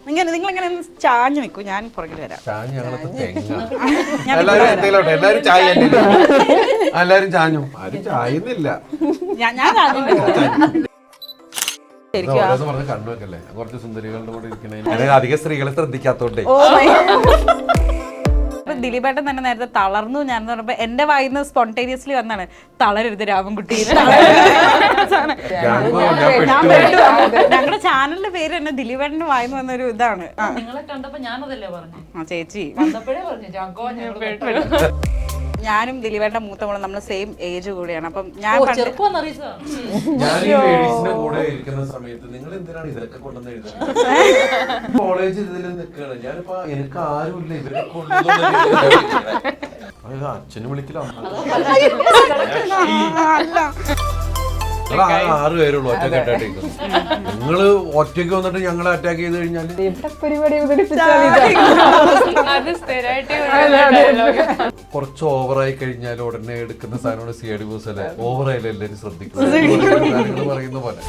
നിങ്ങളിങ്ങനെ ചാഞ്ഞു നിൽക്കൂ, ഞാൻ പുറകിൽ വരാം. എല്ലാരും ചാഞ്ഞു, ആരും ചായുന്നില്ല. ഞാൻ കണ്ണുവെക്കല്ലേ, കുറച്ച് സുന്ദരികളുടെ കൂടെ ഇരിക്കണേ, അധികം സ്ത്രീകളെ ശ്രദ്ധിക്കാത്തോണ്ടേ. ദിലീപേട്ടൻ തന്നെ നേരത്തെ തളർന്നു ഞാൻ പറഞ്ഞപ്പോ എന്റെ വായിന്ന് സ്പോണ്ടേനിയസ്ലി വന്നാണ് തളരരുത് രാമൻകുട്ടി. ഞങ്ങളുടെ ചാനലിന്റെ പേര് തന്നെ ദിലീപേട്ടന്റെ വായിന്ന് വന്നൊരു ഇതാണ്. ചേച്ചി ഞാനും ദിലീപേട്ടന്റെ മൂത്ത മോളും നമ്മൾ സെയിം ഏജ് കൂടിയാണ്. അപ്പം ഞാൻ കൂടെ ഇരിക്കുന്ന സമയത്ത് നിങ്ങൾ എന്തിനാണ് ഇതൊക്കെ കൊണ്ടുവന്ന് എഴുതുന്നത്? കോളേജ് ഇതിൽ നിൽക്കുകയാണ് ഞാനിപ്പോ, എനിക്ക് ആരുമില്ല ഇവരെ അച്ഛന് വിളിക്കില്ല. 6 പേരുള്ളൂ ഒറ്റ അറ്റാക്ക്. നിങ്ങള് ഒറ്റയ്ക്ക് വന്നിട്ട് ഞങ്ങളെ അറ്റാക്ക് ചെയ്ത് കഴിഞ്ഞാൽ കുറച്ച് ഓവറായി കഴിഞ്ഞാൽ ഉടനെ എടുക്കുന്ന സാധനമാണ് CID ബോസ് അല്ലെ. ഓവറായാലും എല്ലാവരും ശ്രദ്ധിക്കും പറയുന്ന പോലെ.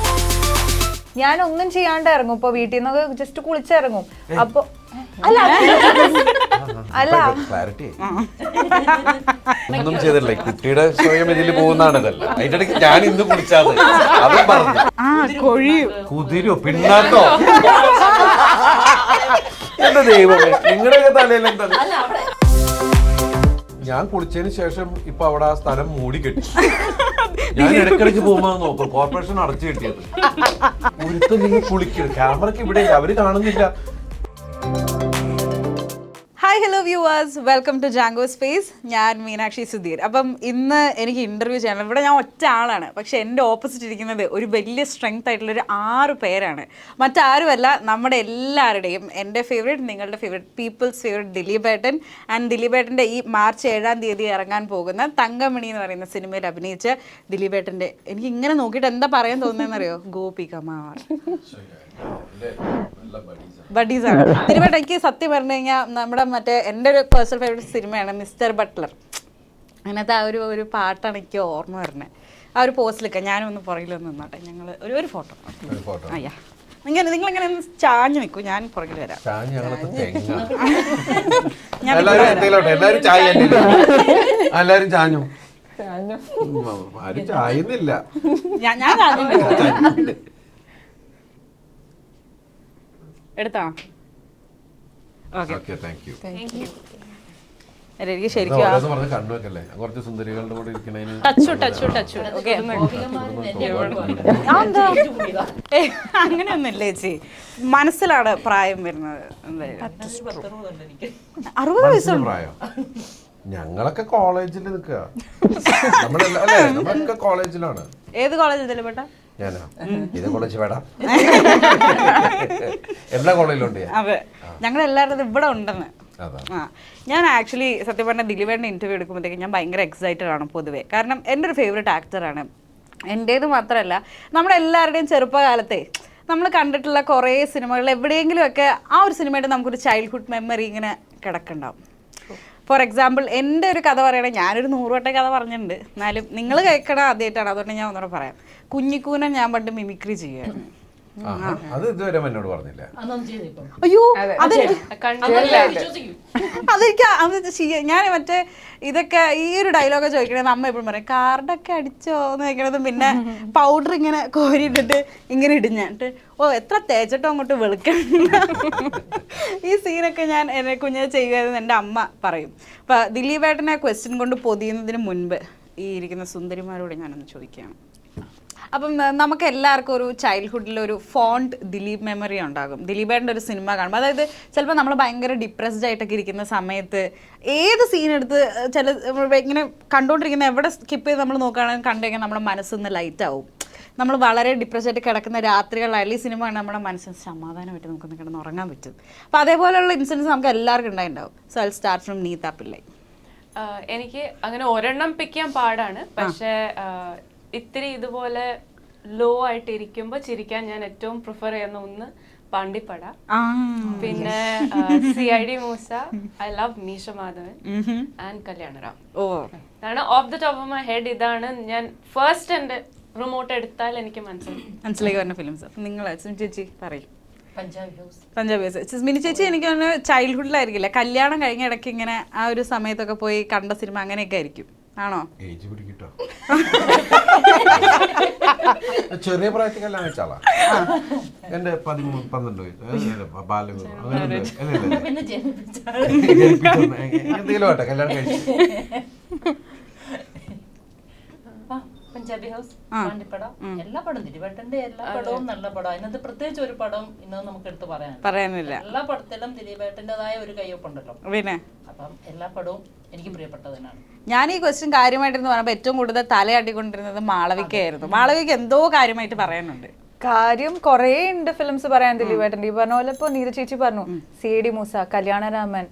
ഞാൻ ഒന്നും ചെയ്യാണ്ട് ഇറങ്ങും. ഇപ്പൊ വീട്ടിൽ നിന്നൊക്കെ ജസ്റ്റ് കുളിച്ചിറങ്ങും. അപ്പൊ അല്ല ക്ലാരിറ്റി ഒന്നും ചെയ്തില്ല. കുട്ടിയുടെ സ്വയം ഇതിൽ പോകുന്നതാണതല്ല. അതിന്റെ ഇടയ്ക്ക് ഞാൻ ഇന്ന് കുളിച്ചാത് അതും പറഞ്ഞു. കുതിരോ പിന്നാട്ടോ എന്റെ ദൈവമേ, നിങ്ങളുടെയൊക്കെ തലയിൽ എന്താ? ഞാൻ കുളിച്ചതിന് ശേഷം ഇപ്പൊ അവിടെ ആ സ്ഥലം മൂടി കെട്ടി. ഞാൻ ഇടയ്ക്കിടയ്ക്ക് പോകുമ്പോ നോക്കും, കോർപ്പറേഷൻ അടച്ചു കെട്ടിയത്. ഒരുത്തം നിങ്ങൾ കുളിക്കണം, ക്യാമറക്ക് ഇവിടെ അവര് കാണുന്നില്ല. Hi hello viewers, welcome to Jango Space. ഞാൻ മീനാക്ഷി സുധീർ. അപ്പം ഇന്ന് എനിക്ക് ഇൻ്റർവ്യൂ ചെയ്യണം. ഇവിടെ ഞാൻ ഒറ്റ ആളാണ്, പക്ഷെ എൻ്റെ ഓപ്പോസിറ്റ് ഇരിക്കുന്നത് ഒരു വലിയ സ്ട്രെങ്ത് ആയിട്ടുള്ളൊരു 6 പേരാണ്. മറ്റാരുമല്ല, നമ്മുടെ എല്ലാവരുടെയും എൻ്റെ ഫേവറേറ്റ്, നിങ്ങളുടെ ഫേവറേറ്റ്, പീപ്പിൾസ് ഫേവറേറ്റ് ദിലീപേട്ടൻ. ആൻഡ് ദിലീപേട്ടൻ്റെ ഈ മാർച്ച് 7-ാം തീയതി ഇറങ്ങാൻ പോകുന്ന തങ്കമണി എന്ന് പറയുന്ന സിനിമയിൽ അഭിനയിച്ച ദിലീപേട്ടൻ്റെ, എനിക്ക് ഇങ്ങനെ നോക്കിയിട്ട് എന്താ പറയാൻ തോന്നുന്നതെന്നറിയോ? ഗോപികമാർ ബഡീസാണ്. ദിലീപേട്ടൻ എനിക്ക് സത്യം പറഞ്ഞു കഴിഞ്ഞാൽ നമ്മുടെ മറ്റേ എൻ്റെ ഒരു പേഴ്സണൽ ഫേവറേറ്റ് സിനിമയാണ് മിസ്റ്റർ ബട്ട്ലർ. അതിനകത്ത് ആ ഒരു പാട്ടാണ് എനിക്ക് ഓർമ്മ വരുന്നത്. ആ ഒരു പോസ്റ്റിലൊക്കെ ഞാനും ഒന്ന് പുറകിലൊന്ന് നിന്നോട്ടെ, ഞങ്ങൾ ഒരു ഫോട്ടോ. അയ്യാ, നിങ്ങളിങ്ങനെ ചാഞ്ഞു നിൽക്കൂ, ഞാൻ പുറകിൽ വരാം. എല്ലാരും ചാഞ്ഞു, ആരും ചായുന്നില്ല. ഞാൻ എടുത്താ എനിക്ക് ശരിക്കും കുറച്ച് സുന്ദരികളുടെ കൂടെ ഇരിക്കണേ. അങ്ങനെയൊന്നുമില്ല ചേച്ചി, മനസ്സിലാണ് പ്രായം വരുന്നത്. 60 വയസ്സുണ്ട് പ്രായം. ഞങ്ങളൊക്കെ കോളേജിൽ നിൽക്കുക, നമ്മളൊക്കെ കോളേജിലാണ്. ഏത് കോളേജിൽ ദിലീപേട്ട? ഞാനാ ഇത് കോളേജ് വേടാ, എല്ലാ കോളേജിലുണ്ട്. അതെ, ഞങ്ങൾ എല്ലാവരും ഇവിടെ ഉണ്ടെന്ന്. ഞാൻ ആക്ച്വലി സത്യം പറഞ്ഞാൽ ദിലീപേട്ടൻ്റെ ഇൻ്റർവ്യൂ എടുക്കുമ്പോഴത്തേക്കും ഞാൻ ഭയങ്കര എക്സൈറ്റഡ് ആണ് പൊതുവേ. കാരണം എൻ്റെ ഒരു ഫേവറേറ്റ് ആക്ടറാണ്. എൻ്റേത് മാത്രമല്ല, നമ്മുടെ എല്ലാവരുടെയും ചെറുപ്പകാലത്തെ നമ്മൾ കണ്ടിട്ടുള്ള കുറേ സിനിമകൾ എവിടെയെങ്കിലുമൊക്കെ ആ ഒരു സിനിമയുടെ നമുക്കൊരു ചൈൽഡ്ഹുഡ് മെമ്മറി ഇങ്ങനെ കിടക്കുന്നുണ്ടാവും. ഫോർ എക്സാമ്പിൾ, എൻ്റെ ഒരു കഥ പറയണേ, ഞാനൊരു 100 വട്ടം കഥ പറഞ്ഞിട്ടുണ്ട്, എന്നാലും നിങ്ങൾ കേൾക്കണ ആദ്യമായിട്ടാണ്, അതുകൊണ്ട് ഞാൻ ഒന്നുകൂടെ പറയാം. കുഞ്ഞിക്കൂനൻ ഞാൻ പണ്ട് മിമിക്രി ചെയ്യുമായിരുന്നു. അത് ഇതുവരെ എന്നോട് പറഞ്ഞില്ല. അയ്യോ, അതെനിക്ക് ഞാൻ മറ്റേ ഇതൊക്കെ ഈ ഒരു ഡയലോഗ് ചോദിക്കണത് അമ്മ എപ്പോഴും പറയും, കാർഡൊക്കെ അടിച്ചോ എന്ന് ചോദിക്കണതും പിന്നെ പൗഡർ ഇങ്ങനെ കോരിയിട്ടിട്ട് ഇങ്ങനെ ഇടിഞ്ഞിട്ട് എത്ര തേച്ചിട്ടോ അങ്ങോട്ട് വെളുക്കണം. ഈ സീനൊക്കെ ഞാൻ എന്നെ കുഞ്ഞ് ചെയ്യുമായിരുന്നു എൻ്റെ അമ്മ പറയും. അപ്പം ദിലീപേട്ടനെ ക്വസ്റ്റ്യൻ കൊണ്ട് പൊതിയുന്നതിന് മുൻപ് ഈ ഇരിക്കുന്ന സുന്ദരിമാരോട് ഞാനൊന്ന് ചോദിക്കുകയാണ്. അപ്പം നമുക്ക് എല്ലാവർക്കും ഒരു ചൈൽഡ്ഹുഡിലൊരു ഫോണ്ട് ദിലീപ് മെമ്മറി ഉണ്ടാകും. ദിലീപേട്ടൻ്റെ ഒരു സിനിമ കാണുമ്പോൾ, അതായത് ചിലപ്പോൾ നമ്മൾ ഭയങ്കര ഡിപ്രസ്ഡ് ആയിട്ടൊക്കെ ഇരിക്കുന്ന സമയത്ത് ഏത് സീൻ എടുത്ത് ഇങ്ങനെ കണ്ടുകൊണ്ടിരിക്കുന്ന എവിടെ സ്കിപ്പ് ചെയ്ത് നമ്മൾ നോക്കുകയാണെങ്കിൽ കണ്ടു കഴിഞ്ഞാൽ നമ്മുടെ മനസ്സൊന്ന് ലൈറ്റ് ആവും. നമ്മൾ വളരെ ഡിപ്രസ് ആയിട്ട് കിടക്കുന്ന രാത്രികളിലായാലും ഈ സിനിമ കാണാൻ നമ്മുടെ മനസ്സിന് സമാധാനമായിട്ട് നമുക്കൊന്ന് കിടന്ന് ഉറങ്ങാൻ പറ്റും. അപ്പോൾ അതേപോലെയുള്ള ഇൻസിഡൻസ് നമുക്ക് എല്ലാവർക്കും ഉണ്ടായിട്ടുണ്ടാവും. So I start from Neetha Pillai. എനിക്ക് അങ്ങനെ ഒരെണ്ണം പിക്ക് ചെയ്യാൻ പാടാണ്, പക്ഷേ ഇത്തിരി ഇതുപോലെ ലോ ആയിട്ട് ഇരിക്കുമ്പോൾ ചിരിക്കാൻ ഞാൻ ഏറ്റവും പ്രിഫർ ചെയ്യുന്ന ഒന്ന് പാണ്ടിപ്പട, പിന്നെ CID മൂസ, ഐ ലവ് മീശ മാധവൻ ആൻഡ് കല്യാണറാം. അതാണ് of the top of my head. ഇതാണ് ഞാൻ ഫസ്റ്റ് എൻ്റെ റിമോട്ട് എടുത്താൽ എനിക്ക് മനസ്സിലായി വരുന്ന ഫിലിംസ്. നിങ്ങൾ ചേച്ചി പറയും. പഞ്ചാബി ഹൗസ്. മിനി ചേച്ചി എനിക്ക് തോന്നുന്നു ചൈൽഡ്ഹുഡിലായിരിക്കില്ല, കല്യാണം കഴിഞ്ഞ ഇടയ്ക്ക് ഇങ്ങനെ ആ ഒരു സമയത്തൊക്കെ പോയി കണ്ട സിനിമ അങ്ങനെയൊക്കെ ആയിരിക്കും, ആണോ? ഏജ് പിടിക്കട്ടോ. ചെറിയ പ്രായത്തിൽ കല്യാണം വെച്ചാളാ. എന്റെ 13-12 വയസ്സ് ബാല്യം എന്തെങ്കിലും ആട്ടെ കല്യാണം കഴിച്ചു. പഞ്ചാബി ഹൗസ്, പാണ്ടിപ്പട, എല്ലാ പടവും ദിലീപേട്ടന്റെ എല്ലാ പടവും നല്ല പടം. അതിനകത്ത് പ്രത്യേകിച്ച് ഒരു പടം ഇന്ന് നമുക്ക് എടുത്ത് പറയാനില്ല. എല്ലാ പടത്തിലും ദിലീപേട്ടന്റേതായ ഒരു കയ്യൊപ്പുണ്ടല്ലോ. പിന്നെ അപ്പം എല്ലാ പടവും എനിക്ക് പ്രിയപ്പെട്ടതിനാണ്. ഞാൻ ഈ ക്വസ്റ്റ്യൻ കാര്യമായിട്ടെന്ന് പറയുമ്പോൾ ഏറ്റവും കൂടുതൽ തലയാട്ടിക്കൊണ്ടിരുന്നത് മാളവികയായിരുന്നു. മാളവിക എന്തോ കാര്യമായിട്ട് പറയാനുണ്ട്. കാര്യം കുറേ ഉണ്ട് ഫിലിംസ് പറയാൻ ദിലീപേട്ടൻ്റെ. ഈ പറഞ്ഞ പോലെ ഇപ്പൊ നീര ചേച്ചി പറഞ്ഞു സി.ഡി. മൂസ, കല്യാണരാമൻ,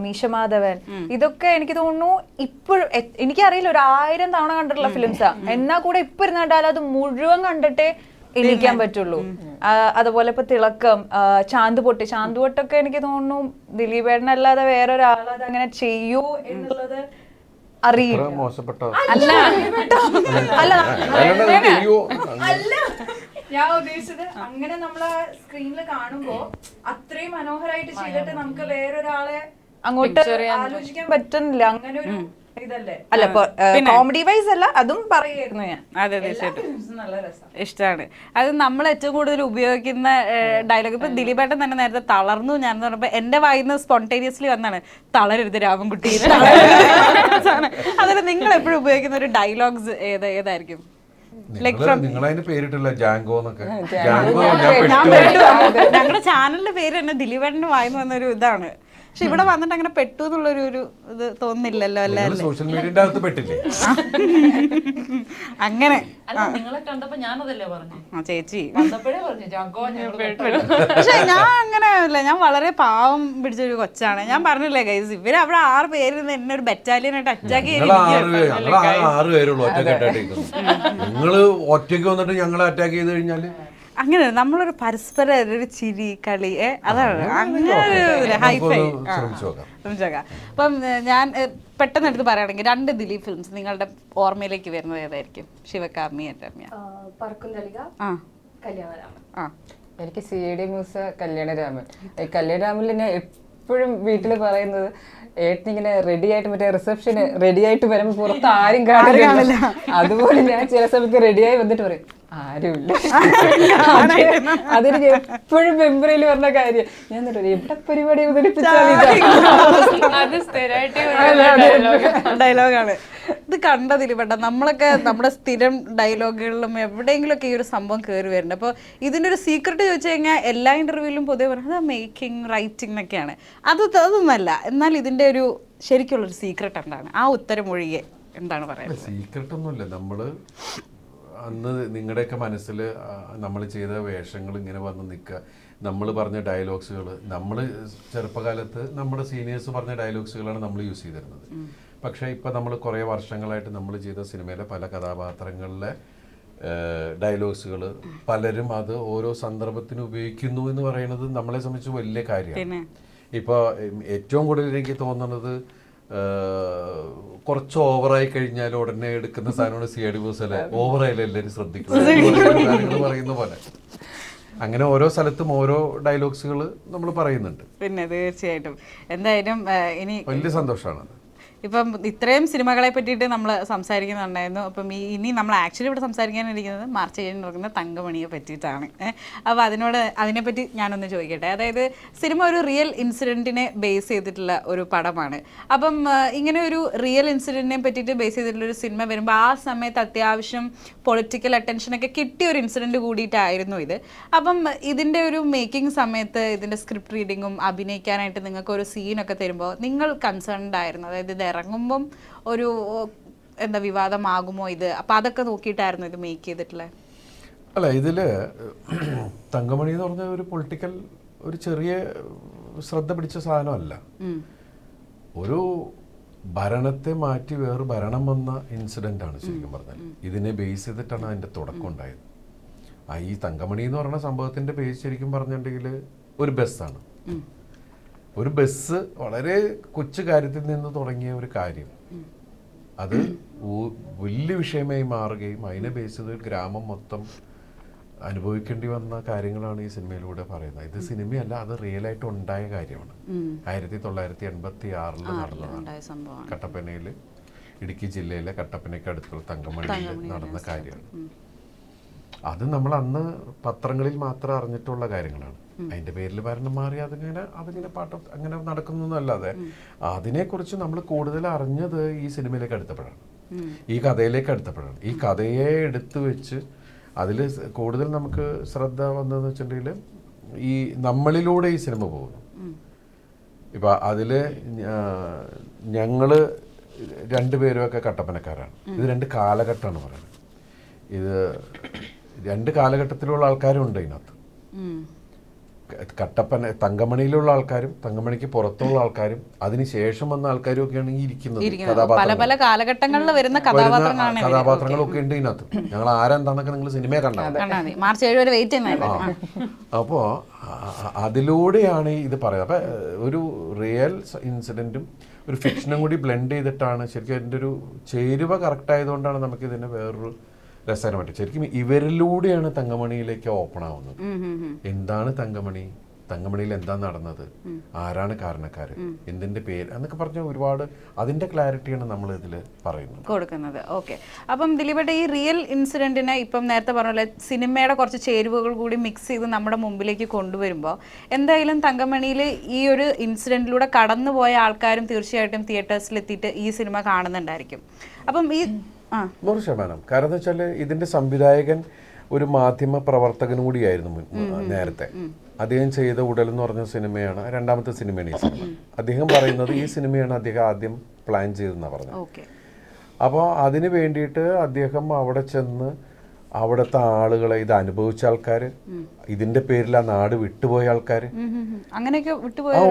മീശമാധവൻ, ഇതൊക്കെ എനിക്ക് തോന്നുന്നു ഇപ്പോഴും എനിക്കറിയില്ല 1000 തവണ കണ്ടിട്ടുള്ള ഫിലിംസാ. എന്നാ കൂടെ ഇപ്പൊ ഇരുന്ന് കണ്ടാൽ അത് മുഴുവൻ കണ്ടിട്ടേ എണീക്കാൻ പറ്റുള്ളൂ. അതുപോലെ ഇപ്പൊ തിളക്കം, ചാന്തുപൊട്ടൊക്കെ എനിക്ക് തോന്നുന്നു ദിലീപേട്ടനല്ലാതെ വേറൊരാളത് അങ്ങനെ ചെയ്യൂ എന്നുള്ളത് അറിയില്ല. ഞാൻ ഉദ്ദേശിച്ചത് അങ്ങനെ നമ്മളെ സ്ക്രീനിൽ കാണുമ്പോ അത്രയും മനോഹരമായിട്ട് ചെയ്തിട്ട് നമുക്ക് വേറൊരാളെ അങ്ങോട്ട് ആലോചിക്കാൻ പറ്റുന്നില്ല. അങ്ങനെ ഒരു ഇതല്ലേ? അല്ല കോമഡി വൈസ് അല്ല, അതും പറയായിരുന്നു ഞാൻ. അതെ ഇഷ്ടമാണ്. അത് നമ്മൾ ഏറ്റവും കൂടുതൽ ഉപയോഗിക്കുന്ന ഡയലോഗ്. ഇപ്പൊ ദിലീപേട്ടൻ തന്നെ നേരത്തെ തളർന്നു ഞാൻ പറഞ്ഞപ്പോ എന്റെ വായിന്ന് സ്പോണ്ടേനിയസ്ലി വന്നാണ് തളരരുത് രാമൻകുട്ടി. അതിൽ നിങ്ങൾ എപ്പോഴും ഉപയോഗിക്കുന്ന ഒരു ഡയലോഗ്സ് ഏതായിരിക്കും? നിങ്ങളതിന് പേരിട്ടില്ല ജാങ്കോ എന്നൊക്കെ. ഞങ്ങളുടെ ചാനലിന്റെ പേര് തന്നെ ദിലീപേട്ടന്റെ വായിന്ന് വന്നൊരു ഇതാണ്. പക്ഷെ ഇവിടെ വന്നിട്ട് അങ്ങനെ പെട്ടു എന്നുള്ളൊരു ഇത് തോന്നുന്നില്ലല്ലോ അല്ലേ? സോഷ്യൽ മീഡിയന്റെ അകത്ത് പെട്ടില്ലേ അങ്ങനെ? നിങ്ങളെ കണ്ടപ്പോ ഞാനതല്ലേ പറഞ്ഞു ചേച്ചി. പറഞ്ഞു പക്ഷെ ഞാൻ അങ്ങനെ അല്ല, ഞാൻ വളരെ പാവം പിടിച്ചൊരു കൊച്ചാണ്. ഞാൻ പറഞ്ഞില്ലേ ഗൈസ്, ഇവര് അവിടെ 6 പേര് എന്നെ ഒരു ബറ്റാലിയനായിട്ട് അറ്റാക്ക് ചെയ്ത് 6 പേരുള്ളൂ ഒറ്റക്കെട്ടായിട്ട്. നിങ്ങള് ഒറ്റയ്ക്ക് വന്നിട്ട് ഞങ്ങളെ അറ്റാക്ക് ചെയ്ത് കഴിഞ്ഞാല് അങ്ങനെ നമ്മളൊരു പരസ്പര ഒരു ചിരി കളി അതാണ്. അങ്ങനെ ഹൈഫൈ ശ്രമിച്ചോക്കാം. അപ്പം ഞാൻ പെട്ടെന്ന് എടുത്ത് പറയുകയാണെങ്കിൽ 2 ദിലീപ് ഫിലിംസ് നിങ്ങളുടെ ഓർമ്മയിലേക്ക് വരുന്നത് ഏതായിരിക്കും? ശിവകാമി രമ്യ. എനിക്ക് സി.ഡി. മൂസ, കല്യാണരാമൻ. കല്യാണരാമനിൽ ഞാൻ എപ്പോഴും വീട്ടിൽ പറയുന്നത് ഏട്ടനിങ്ങനെ റെഡി ആയിട്ട് മറ്റേ റിസപ്ഷന് റെഡി ആയിട്ട് വരുമ്പോൾ പുറത്ത് ആരും കാണില്ല. അതുപോലെ ഞാൻ ചില സമയത്ത് റെഡിയായി വന്നിട്ട് പറയും ആരുമില്ല. അതെനിക്ക് എപ്പോഴും മെമ്മറിയിൽ പറഞ്ഞ കാര്യം. ഞാൻ എവിടെ പരിപാടി ഡയലോഗാണ് ഇത് കണ്ടതിൽ പെട്ട. നമ്മളൊക്കെ നമ്മുടെ സ്ഥിരം ഡയലോഗുകളിലും എവിടെയെങ്കിലുമൊക്കെ ഈ ഒരു സംഭവം കയറി വരുന്നുണ്ട്. അപ്പോൾ ഇതിൻ്റെ ഒരു സീക്രട്ട് ചോദിച്ചു കഴിഞ്ഞാൽ എല്ലാ ഇന്റർവ്യൂവിലും പൊതുവെ പറയുന്നത് മേക്കിംഗ്, റൈറ്റിംഗ് എന്നൊക്കെയാണ്. അതൊന്നല്ല. എന്നാൽ ഇതിൻ്റെ ഒരു ശരിക്കുള്ളൊരു സീക്രട്ട് എന്താണ്? ആ ഉത്തരം ഒഴികെ എന്താണ് പറയുന്നത്? സീക്രട്ട് ഒന്നുമില്ല. നമ്മള് അന്ന് നിങ്ങളുടെയൊക്കെ മനസ്സിൽ നമ്മൾ ചെയ്ത വേഷങ്ങൾ ഇങ്ങനെ വന്ന് നിൽക്കുക, നമ്മൾ പറഞ്ഞ ഡയലോഗ്സുകൾ, നമ്മൾ ചെറുപ്പകാലത്ത് നമ്മുടെ സീനിയേഴ്സ് പറഞ്ഞ ഡയലോഗ്സുകളാണ് നമ്മൾ യൂസ് ചെയ്തിരുന്നത്. പക്ഷേ ഇപ്പം നമ്മൾ കുറേ വർഷങ്ങളായിട്ട് നമ്മൾ ചെയ്ത സിനിമയിലെ പല കഥാപാത്രങ്ങളിലെ ഡയലോഗ്സുകൾ പലരും അത് ഓരോ സന്ദർഭത്തിന് ഉപയോഗിക്കുന്നു എന്ന് പറയുന്നത് നമ്മളെ സംബന്ധിച്ച് വലിയ കാര്യമാണ്. ഇപ്പോൾ ഏറ്റവും കൂടുതൽ എനിക്ക് തോന്നുന്നത് കുറച്ച് ഓവറായി കഴിഞ്ഞാൽ ഉടനെ എടുക്കുന്ന സാധനമാണ് സി.ഡി. മൂസയിലെ ഓവറായാലും എല്ലാവരും ശ്രദ്ധിക്കുന്നത് പറയുന്ന പോലെ. അങ്ങനെ ഓരോ സ്ഥലത്തും ഓരോ ഡയലോഗ്സുകൾ നമ്മൾ പറയുന്നുണ്ട്. പിന്നെ തീർച്ചയായിട്ടും എന്തായാലും ഇനി വലിയ സന്തോഷമാണ്. ഇപ്പം ഇത്രയും സിനിമകളെ പറ്റിയിട്ട് നമ്മൾ സംസാരിക്കുന്നുണ്ടായിരുന്നു. അപ്പം ഇനി നമ്മൾ ആക്ച്വലി ഇവിടെ സംസാരിക്കാനിരിക്കുന്നത് മാർച്ച് 7 നടക്കുന്ന തങ്കമണിയെ പറ്റിയിട്ടാണ്. അപ്പോൾ അതിനെപ്പറ്റി ഞാനൊന്ന് ചോദിക്കട്ടെ. അതായത് സിനിമ ഒരു റിയൽ ഇൻസിഡൻറ്റിനെ ബേസ് ചെയ്തിട്ടുള്ള ഒരു പടമാണ്. അപ്പം ഇങ്ങനെ ഒരു റിയൽ ഇൻസിഡൻറ്റിനെ പറ്റിയിട്ട് ബേസ് ചെയ്തിട്ടുള്ള ഒരു സിനിമ വരുമ്പോൾ ആ സമയത്ത് അത്യാവശ്യം പൊളിറ്റിക്കൽ അറ്റൻഷനൊക്കെ കിട്ടിയ ഒരു ഇൻസിഡൻറ്റ് കൂടിയിട്ടായിരുന്നു ഇത്. അപ്പം ഇതിൻ്റെ ഒരു മേക്കിംഗ് സമയത്ത് ഇതിൻ്റെ സ്ക്രിപ്റ്റ് റീഡിങ്ങും അഭിനയിക്കാനായിട്ട് നിങ്ങൾക്ക് ഒരു സീനൊക്കെ തരുമ്പോൾ നിങ്ങൾ കൺസേൺഡ് ആയിരുന്നു? അതായത് ഇത് ഇറങ്ങുമ്പോൾ ഒരു എന്താ വിവാദമാകുമോ ഇത്? അപ്പം അതൊക്കെ നോക്കിയിട്ടായിരുന്നു ഇത് മേക്ക് ചെയ്തിട്ടുള്ളത്? അല്ല, ഇതില് തങ്കമണി എന്ന് പറഞ്ഞ ഒരു പൊളിറ്റിക്കൽ ഒരു ചെറിയ ശ്രദ്ധ പിടിച്ച സാധനമല്ല. ഒരു ഭരണത്തെ മാറ്റി വേറെ ഭരണം വന്ന ഇൻസിഡന്റ് ആണ് ശരിക്കും പറഞ്ഞാൽ. ഇതിനെ ബേസ് ചെയ്തിട്ടാണ് അതിന്റെ തുടക്കം ഉണ്ടായത്. ഈ തങ്കമണി എന്ന് പറയുന്ന സംഭവത്തിന്റെ ബേസ് ശരിക്കും പറഞ്ഞിട്ടുണ്ടെങ്കിൽ ഒരു ബസ്സാണ്. ഒരു ബസ് വളരെ കൊച്ചു കാര്യത്തിൽ നിന്ന് തുടങ്ങിയ ഒരു കാര്യം അത് വലിയ വിഷയമായി മാറുകയും അതിനെ ബേസ് ചെയ്ത് ഗ്രാമം മൊത്തം അനുഭവിക്കേണ്ടി വന്ന കാര്യങ്ങളാണ് ഈ സിനിമയിലൂടെ പറയുന്നത്. ഇത് സിനിമയല്ല, അത് റിയൽ ആയിട്ട് ഉണ്ടായ കാര്യമാണ്. 1986 നടന്നതാണ്. കട്ടപ്പനയിൽ, ഇടുക്കി ജില്ലയിലെ കട്ടപ്പനയ്ക്ക് അടുത്തുള്ള തങ്കമണിയിൽ നടന്ന കാര്യമാണ്. അത് നമ്മൾ അന്ന് പത്രങ്ങളിൽ മാത്രം അറിഞ്ഞിട്ടുള്ള കാര്യങ്ങളാണ്. അതിന്റെ പേരിൽ ഭരണം മാറി അതിങ്ങനെ പാട്ടം അങ്ങനെ നടക്കുന്നതല്ലാതെ അതിനെക്കുറിച്ച് നമ്മൾ കൂടുതൽ അറിഞ്ഞത് ഈ സിനിമയിലേക്ക് അടുത്തപ്പോഴാണ്, ഈ കഥയിലേക്ക് അടുത്തപ്പോഴാണ്. ഈ കഥയെ എടുത്തു വെച്ച് അതിൽ കൂടുതൽ നമുക്ക് ശ്രദ്ധ വന്നതെന്ന് വെച്ചിട്ടുണ്ടെങ്കിൽ ഈ നമ്മളിലൂടെ ഈ സിനിമ പോകുന്നു. ഇപ്പം അതിൽ ഞങ്ങള് രണ്ടുപേരുമൊക്കെ കട്ടപ്പനക്കാരാണ്. ഇത് 2 കാലഘട്ടമാണ് പറയുന്നത്. ഇത് 2 കാലഘട്ടത്തിലുള്ള ആൾക്കാരും ഉണ്ട് ഇതിനകത്ത്. കട്ടപ്പന തങ്കമണിയിലുള്ള ആൾക്കാരും തങ്കമണിക്ക് പുറത്തുള്ള ആൾക്കാരും അതിനുശേഷം വന്ന ആൾക്കാരും ഒക്കെയാണ് ഈ ഇരിക്കുന്നത്. പല കാലഘട്ടങ്ങളിൽ വരുന്ന കഥാപാത്രങ്ങളൊക്കെ ഉണ്ട് ഇതിനകത്ത്. ഞങ്ങൾ ആരെന്താന്നൊക്കെ നിങ്ങൾ സിനിമയെ കണ്ടാൽ മാർച്ച് 7 വരെ വെയിറ്റ് ചെയ്യുന്നത്. അപ്പോ അതിലൂടെയാണ് ഇത് പറയുന്നത്. അപ്പൊ ഒരു റിയൽ ഇൻസിഡന്റും ഒരു ഫിക്ഷനും കൂടി ബ്ലെൻഡ് ചെയ്തിട്ടാണ് ശരിക്കും അതിൻ്റെ ഒരു ചേരുവ കറക്റ്റ് ആയതുകൊണ്ടാണ് നമുക്ക് ഇതിനെ വേറൊരു രസകരമായിട്ട് ശരിക്കും ഇവരിലൂടെയാണ് തങ്കമണിയിലേക്ക് ഓപ്പൺ ആവുന്നത്. എന്താണ് തങ്കമണിയിൽ എന്താ നടന്നത്, ആരാണ് കാരണക്കാര്, എന്തിന്റെ പേര് എന്നൊക്കെ പറഞ്ഞ ഒരുപാട് അതിന്റെ ക്ലാരിറ്റിയാണ് നമ്മൾ ഇതിൽ പറയുന്നത് കൊടുക്കുന്നത്. ഓക്കെ, അപ്പം ദിലീപേട്ട ഈ റിയൽ ഇൻസിഡന്റിനെ ഇപ്പം നേരത്തെ പറഞ്ഞ പോലെ സിനിമയുടെ കുറച്ച് ചേരുവകൾ കൂടി മിക്സ് ചെയ്ത് നമ്മുടെ മുമ്പിലേക്ക് കൊണ്ടുവരുമ്പോൾ എന്തായാലും തങ്കമണിയിൽ ഈ ഒരു ഇൻസിഡന്റിലൂടെ കടന്നുപോയ ആൾക്കാരും തീർച്ചയായിട്ടും തിയേറ്റേഴ്സിലെത്തിയിട്ട് ഈ സിനിമ കാണുന്നുണ്ടായിരിക്കും. അപ്പം ഈ 100%. കാരണം എന്ന് വെച്ചാൽ ഇതിന്റെ സംവിധായകൻ ഒരു മാധ്യമ പ്രവർത്തകനും കൂടിയായിരുന്നു നേരത്തെ. അദ്ദേഹം ചെയ്ത ഉടൽ എന്ന് പറഞ്ഞ സിനിമയാണ്, 2ാമത്തെ സിനിമയാണ് ഈ സിനിമ. അദ്ദേഹം പറയുന്നത് ഈ സിനിമയാണ് അദ്ദേഹം ആദ്യം പ്ലാൻ ചെയ്തെന്നാണ് പറഞ്ഞത്. അപ്പോൾ അതിന് വേണ്ടിയിട്ട് അദ്ദേഹം അവിടെ ചെന്ന് അവിടുത്തെ ആളുകളെ, ഇത് അനുഭവിച്ച ആൾക്കാർ, ഇതിന്റെ പേരിൽ ആ നാട് വിട്ടുപോയ ആൾക്കാർ,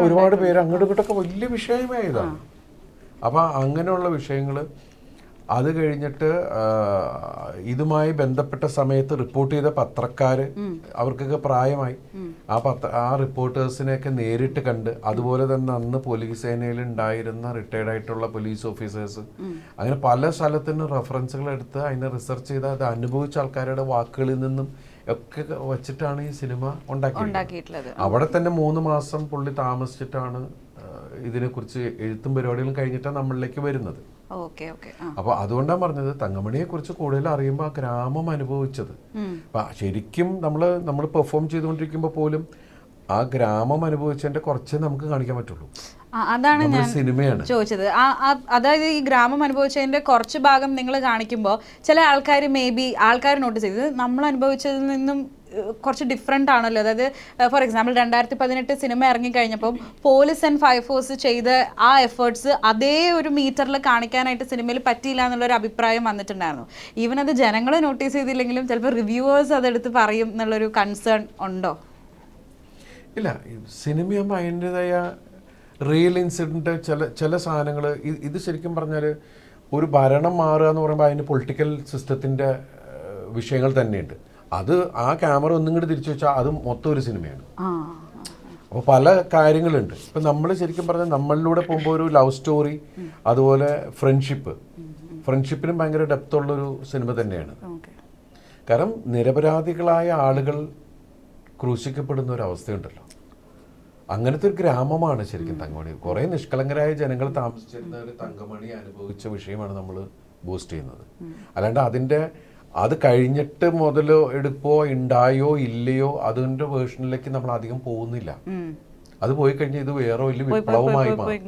ഒരുപാട് പേര് അങ്ങോട്ടും ഇങ്ങോട്ടൊക്കെ വലിയ വിഷയമായതാണ്. അപ്പൊ അങ്ങനെയുള്ള വിഷയങ്ങൾ അത് കഴിഞ്ഞിട്ട് ഇതുമായി ബന്ധപ്പെട്ട സമയത്ത് റിപ്പോർട്ട് ചെയ്ത പത്രക്കാര്, അവർക്കൊക്കെ പ്രായമായി, ആ റിപ്പോർട്ടേഴ്സിനെയൊക്കെ നേരിട്ട് കണ്ട്, അതുപോലെ തന്നെ അന്ന് പോലീസ് സേനയിൽ ഉണ്ടായിരുന്ന റിട്ടയർഡ് ആയിട്ടുള്ള പോലീസ് ഓഫീസേഴ്സ്, അങ്ങനെ പല സ്ഥലത്തുനിന്ന് റെഫറൻസുകൾ എടുത്ത് അതിനെ റിസർച്ച് ചെയ്ത് അത് അനുഭവിച്ച ആൾക്കാരുടെ വാക്കുകളിൽ നിന്നും ഒക്കെ വെച്ചിട്ടാണ് ഈ സിനിമ ഉണ്ടാക്കിയിട്ടുള്ളത്. അവിടെ തന്നെ 3 മാസം പുള്ളി താമസിച്ചിട്ടാണ് ഇതിനെക്കുറിച്ച് എഴുത്തും പരിപാടികളും കഴിഞ്ഞിട്ടാണ് നമ്മളിലേക്ക് വരുന്നത്. അപ്പൊ അതുകൊണ്ടാണ് പറഞ്ഞത് തങ്കമണിയെ കുറിച്ച് കൂടുതൽ അറിയുമ്പോൾ ആ ഗ്രാമം അനുഭവിച്ചത്. അപ്പൊ ശരിക്കും നമ്മൾ പെർഫോം ചെയ്തുകൊണ്ടിരിക്കുമ്പോൾ പോലും ആ ഗ്രാമം അനുഭവിച്ചതിന്റെ കുറച്ചേ നമുക്ക് കാണിക്കാൻ പറ്റുള്ളൂ. അതാണ് ഞാൻ ചോദിച്ചത്. അതായത് ഈ ഗ്രാമം അനുഭവിച്ചതിന്റെ കുറച്ച് ഭാഗം നിങ്ങൾ കാണിക്കുമ്പോൾ ചില ആൾക്കാർ നോട്ടീസ് ചെയ്തത് നമ്മൾ അനുഭവിച്ചതിൽ നിന്നും കുറച്ച് ഡിഫറെൻ്റ് ആണല്ലോ. അതായത് ഫോർ എക്സാമ്പിൾ 2018 സിനിമ ഇറങ്ങിക്കഴിഞ്ഞപ്പോൾ പോലീസ് ആൻഡ് ഫയർഫോഴ്സ് ചെയ്ത ആ എഫേർട്സ് അതേ ഒരു മീറ്ററിൽ കാണിക്കാനായിട്ട് സിനിമയിൽ പറ്റിയില്ല എന്നുള്ളൊരു അഭിപ്രായം വന്നിട്ടുണ്ടായിരുന്നു. ഈവൻ അത് ജനങ്ങൾ നോട്ടീസ് ചെയ്തില്ലെങ്കിലും ചിലപ്പോൾ റിവ്യൂവേഴ്സ് അതെടുത്ത് പറയും എന്നുള്ളൊരു കൺസേൺ ഉണ്ടോ? ഇല്ല, സിനിമയാകുമ്പോൾ അതിൻ്റെതായ റിയൽ ഇൻസിഡൻറ്റ് ചില സാധനങ്ങൾ ഇത് ശരിക്കും പറഞ്ഞാൽ ഒരു ഭരണം മാറുക എന്ന് പറയുമ്പോൾ അതിന് പൊളിറ്റിക്കൽ സിസ്റ്റത്തിൻ്റെ വിഷയങ്ങൾ തന്നെയുണ്ട്. അത് ആ ക്യാമറ ഒന്നും കൂടി തിരിച്ചു വെച്ചാൽ അത് മൊത്തം ഒരു സിനിമയാണ്. അപ്പോൾ പല കാര്യങ്ങളുണ്ട്. ഇപ്പം നമ്മൾ ശരിക്കും പറഞ്ഞാൽ നമ്മളിലൂടെ പോകുമ്പോൾ ഒരു ലവ് സ്റ്റോറി, അതുപോലെ ഫ്രണ്ട്ഷിപ്പിനും ഭയങ്കര ഡെപ്ത് ഉള്ളൊരു സിനിമ തന്നെയാണ്. കാരണം നിരപരാധികളായ ആളുകൾ ക്രൂശിക്കപ്പെടുന്ന ഒരു അവസ്ഥയുണ്ടല്ലോ, അങ്ങനത്തെ ഒരു ഗ്രാമമാണ് ശരിക്കും തങ്കമണി. കുറേ നിഷ്കളങ്കരായ ജനങ്ങൾ താമസിച്ചിരുന്ന ഒരു തങ്കമണി അനുഭവിച്ച വിഷയമാണ് നമ്മൾ ബൂസ്റ്റ് ചെയ്യുന്നത്. അല്ലാണ്ട് അത് കഴിഞ്ഞിട്ട് മുതൽ എടുപ്പോ ഉണ്ടായോ ഇല്ലയോ അതിന്റെ വേർഷനിലേക്ക് നമ്മൾ അധികം പോകുന്നില്ല. അത് പോയി കഴിഞ്ഞാൽ ഇത് വേറെ വലിയ വിപ്ലവമായി മാറും.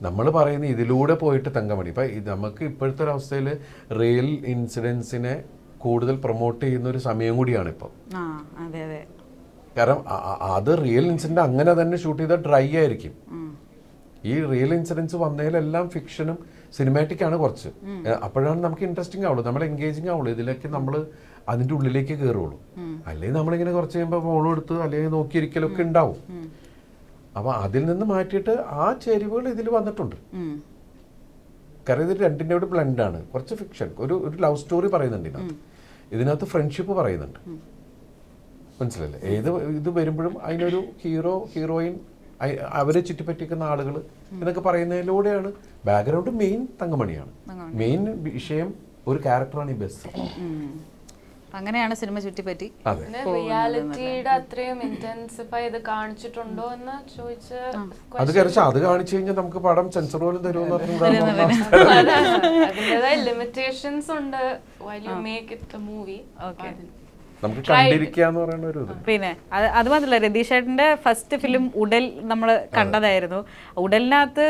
നമ്മൾ പറയുന്നത് ഇതിലൂടെ പോയിട്ട് തങ്കമണി ഇപ്പൊ നമുക്ക് ഇപ്പോഴത്തെ ഒരവസ്ഥയിൽ റിയൽ ഇൻസിഡൻസിനെ കൂടുതൽ പ്രൊമോട്ട് ചെയ്യുന്ന ഒരു സമയം കൂടിയാണ് ഇപ്പം. കാരണം അത് റിയൽ ഇൻസിഡന്റ് അങ്ങനെ തന്നെ ഷൂട്ട് ചെയ്താൽ ഡ്രൈ ആയിരിക്കും. ഈ റിയൽ ഇൻസിഡൻസ് വന്നതിലെല്ലാം ഫിക്ഷനും സിനിമാറ്റിക് ആണ് കുറച്ച്. അപ്പോഴാണ് നമുക്ക് ഇൻട്രസ്റ്റിംഗ് ആവുള്ളൂ, നമ്മൾ എൻഗേജിങ് ആവുള്ളൂ, ഇതിലേക്ക് നമ്മൾ അതിൻ്റെ ഉള്ളിലേക്ക് കയറുള്ളൂ. അല്ലെങ്കിൽ നമ്മളിങ്ങനെ കുറച്ച് കഴിയുമ്പോൾ ഫോൺ എടുത്ത് അല്ലെങ്കിൽ നോക്കിയിരിക്കലൊക്കെ ഉണ്ടാവും. അപ്പൊ അതിൽ നിന്ന് മാറ്റിയിട്ട് ആ ചേരുവകൾ ഇതിൽ വന്നിട്ടുണ്ട്. കാരണം ഇത് രണ്ടിൻ്റെ കൂടെ ബ്ലെൻഡാണ്. കുറച്ച് ഫിക്ഷൻ, ഒരു ലവ് സ്റ്റോറി പറയുന്നുണ്ട് ഇതിനകത്ത് ഫ്രണ്ട്ഷിപ്പ് പറയുന്നുണ്ട്. മനസ്സിലല്ലേ? ഇത് വരുമ്പോഴും അതിനൊരു ഹീറോയിൻ, അവരെ ചുറ്റിപ്പറ്റിക്കുന്ന ആളുകൾ എന്നൊക്കെ പറയുന്നതിലൂടെയാണ്. ബാക്ക്ഗ്രൗണ്ട് മെയിൻ തങ്കമണിയാണ്, മെയിൻ വിഷയം ഒരു ക്യാരക്ടറാണ് ഈ ബസ്. അങ്ങനെയാണ് സിനിമ ചുറ്റിപ്പറ്റി. പിന്നെ റിയാലിറ്റിയുടെ അത്രയും ഇന്റൻസിഫൈ ഇത് കാണിച്ചിട്ടുണ്ടോ എന്ന് ചോദിച്ച അത് അത് കാണിച്ചു കഴിഞ്ഞാൽ നമുക്ക് പടം സെൻസർ പോലും അതിൻ്റെതായ ലിമിറ്റേഷൻസ് ഉണ്ട് while you make it a movie. നമുക്ക് കണ്ടിരിക്കാന്ന് പറയുന്ന ഒരു ഇത്. പിന്നെ അത് മാത്രമല്ല, രതീഷ് ചേട്ടൻ്റെ ഫസ്റ്റ് ഫിലിം ഉടൽ നമ്മൾ കണ്ടതായിരുന്നു. ഉടലിനകത്ത്